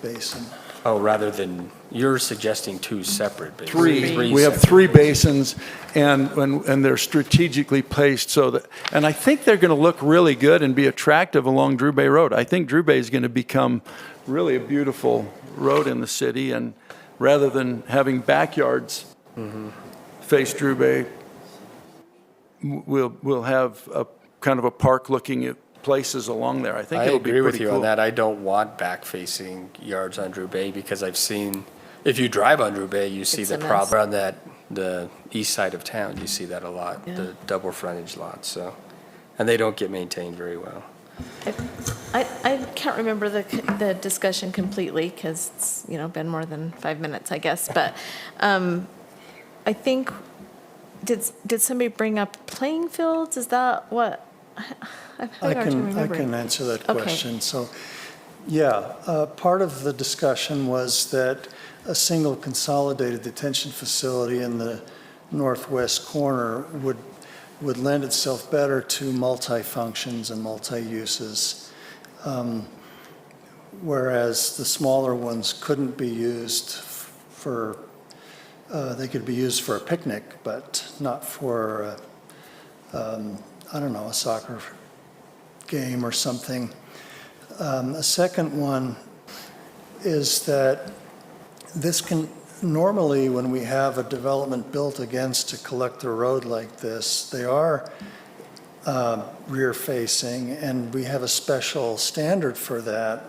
basin. Oh, rather than, you're suggesting two separate basins. Three. We have separate three basins. basins, and they're strategically placed so that, and I think they're going to look really good and be attractive along Drew Bay Road. I think Drew Bay is going to become really a beautiful road in the city, and rather than having backyards face Drew Bay, we'll have a kind of a park-looking places along there. I think I it'll be agree with pretty you cool. on that. I don't want back-facing yards on Drew Bay because I've seen, if you drive on Drew Bay, you see It's the a mess. problem on that, the east side of town. You see that a lot, Yeah. the double frontage lots, so. And they don't get maintained very well. I can't remember the discussion completely because it's, been more than 5 minutes, I guess. But I think, did somebody bring up playing fields? Is that what? I'm I having a hard time can remembering. answer that Okay. question. So, yeah, part of the discussion was that a single consolidated detention facility in the northwest corner would lend itself better to multi-functions and multi-uses, whereas the smaller ones couldn't be used for, they could be used for a picnic, but not for, I don't know, a soccer game or something. A second one is that this can, normally when we have a development built against a collector road like this, they are rear-facing, and we have a special standard for that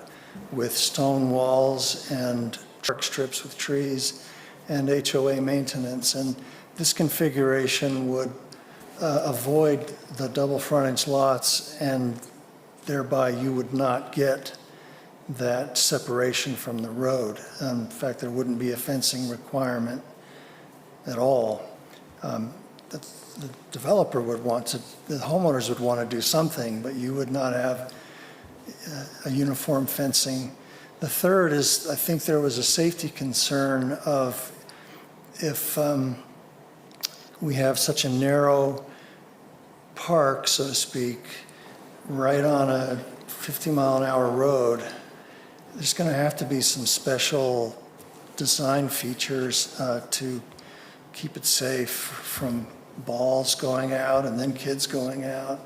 with stone walls and park strips with trees and HOA maintenance. And this configuration would avoid the double frontage lots, and thereby you would not get that separation from the road. In fact, there wouldn't be a fencing requirement at all. The developer would want to, the homeowners would want to do something, but you would not have a uniform fencing. The third is, I think there was a safety concern of if we have such a narrow park, so to speak, right on a 50-mile-an-hour road, there's going to have to be some special design features to keep it safe from balls going out and then kids going out.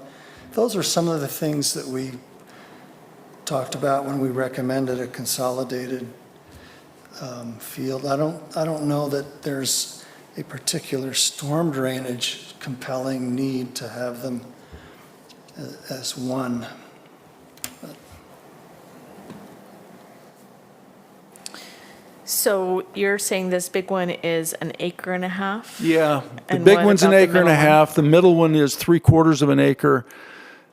Those are some of the things that we talked about when we recommended a consolidated field. I don't know that there's a particular storm drainage compelling need to have them as one. So you're saying this big one is an acre and a half? Yeah, the And big what one's an about the acre and a middle one? half. The middle one is 3/4 of an acre,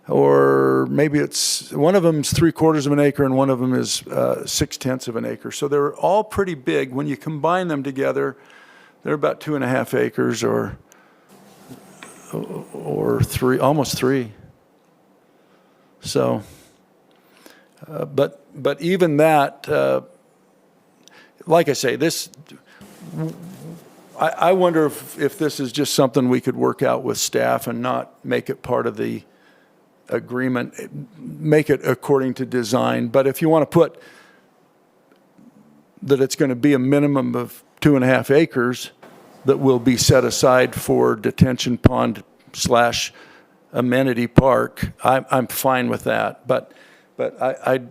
or maybe it's, one of them's 3/4 of an acre and one of them is 6/10 of an acre. So they're all pretty big. When you combine them together, they're about 2.5 acres or three, almost 3. So, but even that, like I say, this, I wonder if this is just something we could work out with staff and not make it part of the agreement, make it according to design. But if you want to put that it's going to be a minimum of 2.5 acres that will be set aside for detention pond / amenity park, I'm fine with that. But I'd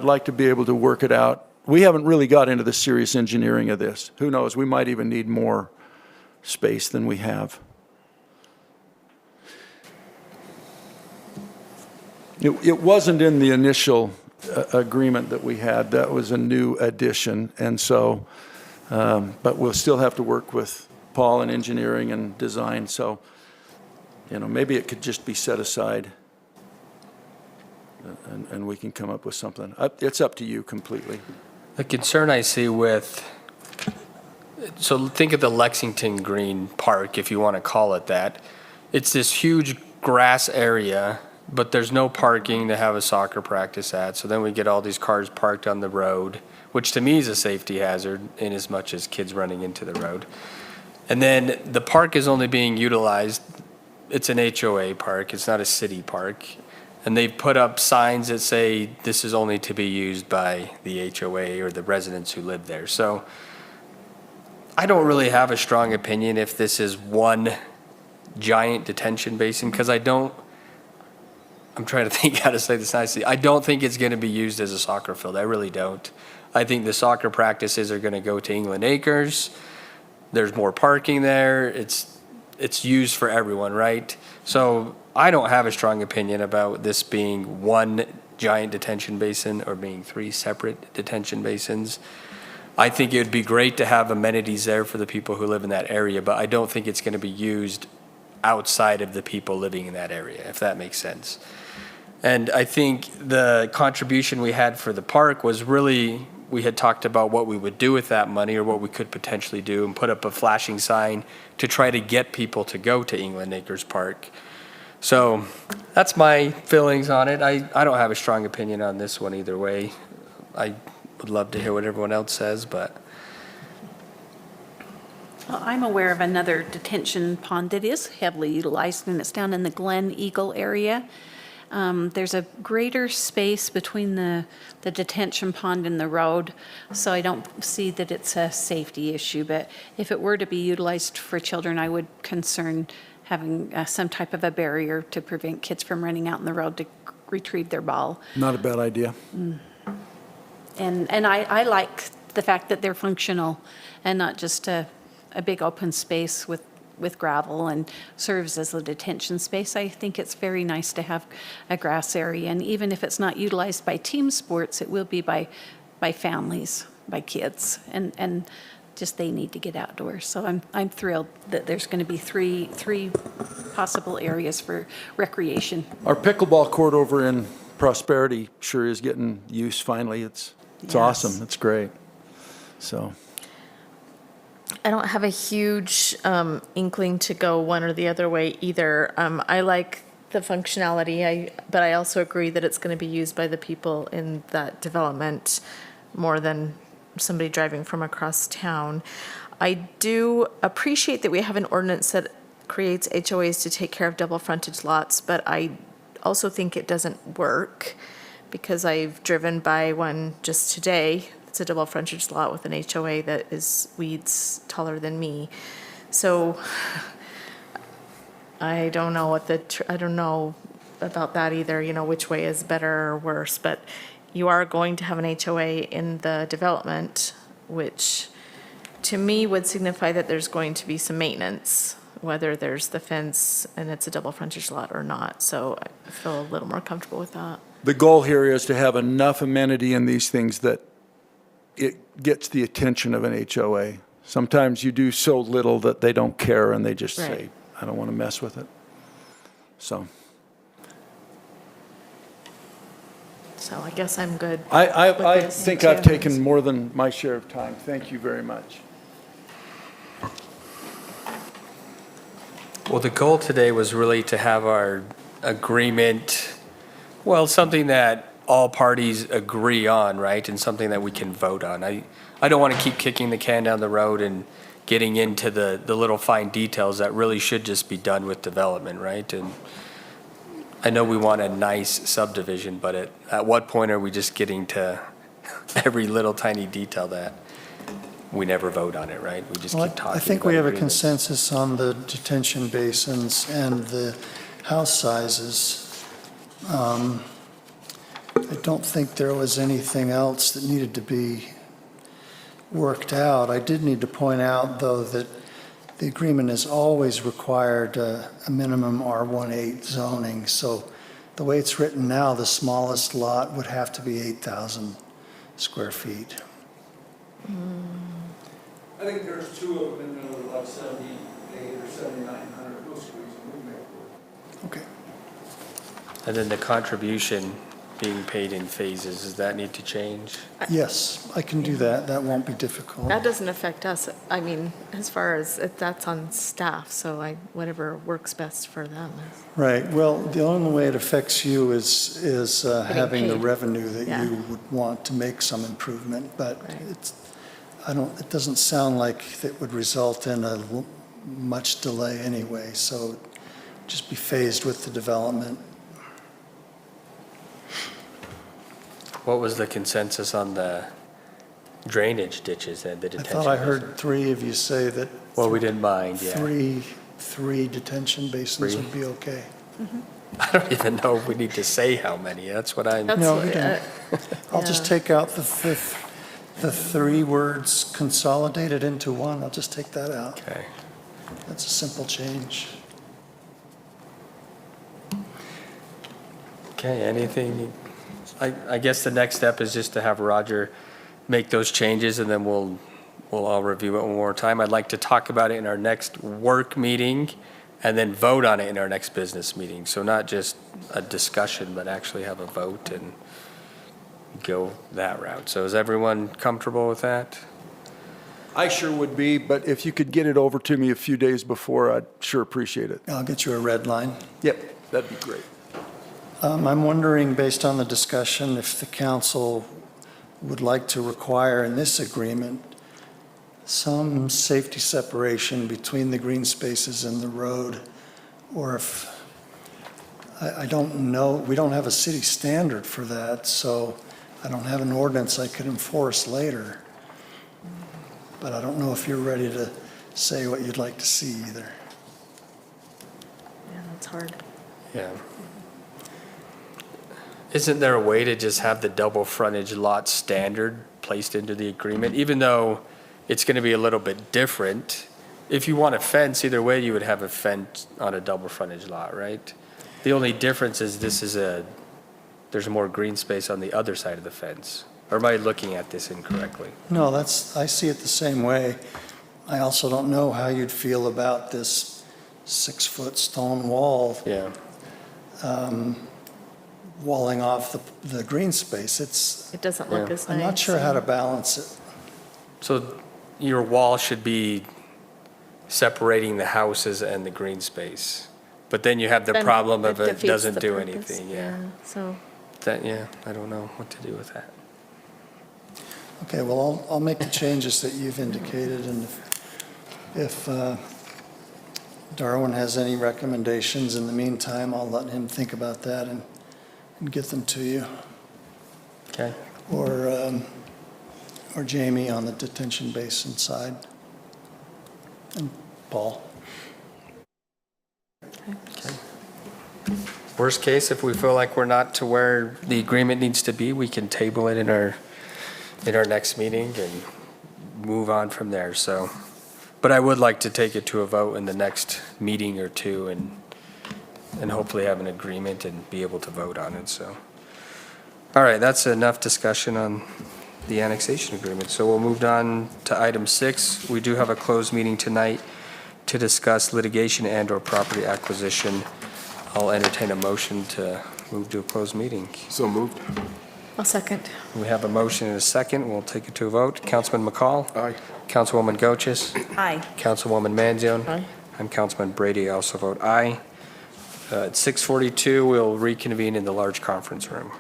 like to be able to work it out. We haven't really got into the serious engineering of this. Who knows? We might even need more space than we have. It wasn't in the initial agreement that we had. That was a new addition. And so, but we'll still have to work with Paul in engineering and design. So, maybe it could just be set aside. And we can come up with something. It's up to you completely. The concern I see with, so think of the Lexington Green Park, if you want to call it that. It's this huge grass area, but there's no parking to have a soccer practice at. So then we get all these cars parked on the road, which to me is a safety hazard in as much as kids running into the road. And then the park is only being utilized, it's an HOA park, it's not a city park. And they've put up signs that say this is only to be used by the HOA or the residents who live there. So I don't really have a strong opinion if this is one giant detention basin, because I'm trying to think how to say this nicely. I don't think it's going to be used as a soccer field. I really don't. I think the soccer practices are going to go to England Acres. There's more parking there. It's used for everyone, right? So I don't have a strong opinion about this being one giant detention basin or being three separate detention basins. I think it would be great to have amenities there for the people who live in that area, but I don't think it's going to be used outside of the people living in that area, if that makes sense. And I think the contribution we had for the park was really, we had talked about what we would do with that money or what we could potentially do and put up a flashing sign to try to get people to go to England Acres Park. So that's my feelings on it. I don't have a strong opinion on this one either way. I would love to hear what everyone else says, but. Well, I'm aware of another detention pond that is heavily utilized, and it's down in the Glen Eagle area. There's a greater space between the detention pond and the road, so I don't see that it's a safety issue. But if it were to be utilized for children, I would concern having some type of a barrier to prevent kids from running out in the road to retrieve their ball. Not a bad idea. And I like the fact that they're functional and not just a big open space with gravel and serves as a detention space. I think it's very nice to have a grass area, and even if it's not utilized by team sports, it will be by families, by kids, and just they need to get outdoors. So I'm thrilled that there's going to be three possible areas for recreation. Our pickleball court over in Prosperity sure is getting use finally. It's Yes. awesome. It's great. So. I don't have a huge inkling to go one or the other way either. I like the functionality, but I also agree that it's going to be used by the people in that development more than somebody driving from across town. I do appreciate that we have an ordinance that creates HOAs to take care of double frontage lots, but I also think it doesn't work because I've driven by one just today. It's a double frontage lot with an HOA that is weeds taller than me. So I don't know I don't know about that either, which way is better or worse, but you are going to have an HOA in the development, which to me would signify that there's going to be some maintenance, whether there's the fence and it's a double frontage lot or not. So I feel a little more comfortable with that. The goal here is to have enough amenity in these things that it gets the attention of an HOA. Sometimes you do so little that they don't care and they just say, Right. I don't want to mess with it. So I guess I'm good. I with this. think I've taken more than my share of time. Thank you very much. Well, the goal today was really to have our agreement, well, something that all parties agree on, right? And something that we can vote on. I don't want to keep kicking the can down the road and getting into the little fine details that really should just be done with development, right? And I know we want a nice subdivision, but at what point are we just getting to every little tiny detail that we never vote on it, right? We just Well, keep talking. I think about we have a agreements. consensus on the detention basins and the house sizes. I don't think there was anything else that needed to be worked out. I did need to point out, though, that the agreement has always required a minimum R18 zoning. So the way it's written now, the smallest lot would have to be 8,000 square feet. I think there's two of them in there, like 7,800 or 7,900. We'll squeeze them. We'll make it work. Okay. And then the contribution being paid in phases, does that need to change? Yes, I can do that. That won't be difficult. That doesn't affect us. I mean, as far as that's on staff, so whatever works best for them. Right, well, the only way it affects you is having the paid. revenue that Yeah. you would want to make some improvement, but Right. it doesn't sound like it would result in a much delay anyway, so just be phased with the development. What was the consensus on the drainage ditches and the I detention? thought I basins? heard three of you say that Well, we didn't mind, yeah. three detention basins Three? would be okay. I don't even know if we need to say how many. That's what I'm, That's No, what- we don't. I'll just take out the three words consolidated into one. I'll just take that out. okay. That's a simple change. Okay, anything, I guess the next step is just to have Roger make those changes, and then we'll all review it one more time. I'd like to talk about it in our next work meeting, and then vote on it in our next business meeting. So not just a discussion, but actually have a vote and go that route. So is everyone comfortable with that? I sure would be, but if you could get it over to me a few days before, I'd sure appreciate it. I'll get you a red line. Yep, that'd be great. I'm wondering, based on the discussion, if the council would like to require in this agreement some safety separation between the green spaces and the road, or if, I don't know, we don't have a city standard for that, so I don't have an ordinance I could enforce later. But I don't know if you're ready to say what you'd like to see either. Yeah, that's hard. Yeah. Isn't there a way to just have the double frontage lot standard placed into the agreement, even though it's going to be a little bit different? If you want a fence, either way, you would have a fence on a double frontage lot, right? The only difference is there's more green space on the other side of the fence. Or am I looking at this incorrectly? No, I see it the same way. I also don't know how you'd feel about this 6-foot stone wall Yeah. walling off the green space. It doesn't look Yeah. as nice. I'm not sure how to balance it. So your wall should be separating the houses and the green space. But then you have the Then problem of it defeats doesn't the do purpose, anything, yeah. So, Yeah, I don't know what to do with that. Okay, well, I'll make the changes that you've indicated, and if Darwin has any recommendations in the meantime, I'll let him think about that and get them to you. Okay. Or Jamie on the detention basin side. And Paul. Worst case, if we feel like we're not to where the agreement needs to be, we can table it in our next meeting and move on from there, so. But I would like to take it to a vote in the next meeting or two and hopefully have an agreement and be able to vote on it, so. All right, that's enough discussion on the annexation agreement. So we'll move on to item 6. We do have a closed meeting tonight to discuss litigation and/or property acquisition. I'll entertain a motion to move to a closed meeting. So moved. I'll second. We have a motion and a second. We'll take it to a vote. Councilman McCall? Aye. Councilwoman Goches? Aye. Councilwoman Manzione? Aye. I'm Councilman Brady. I also vote aye. At 6:42, we'll reconvene in the large conference room.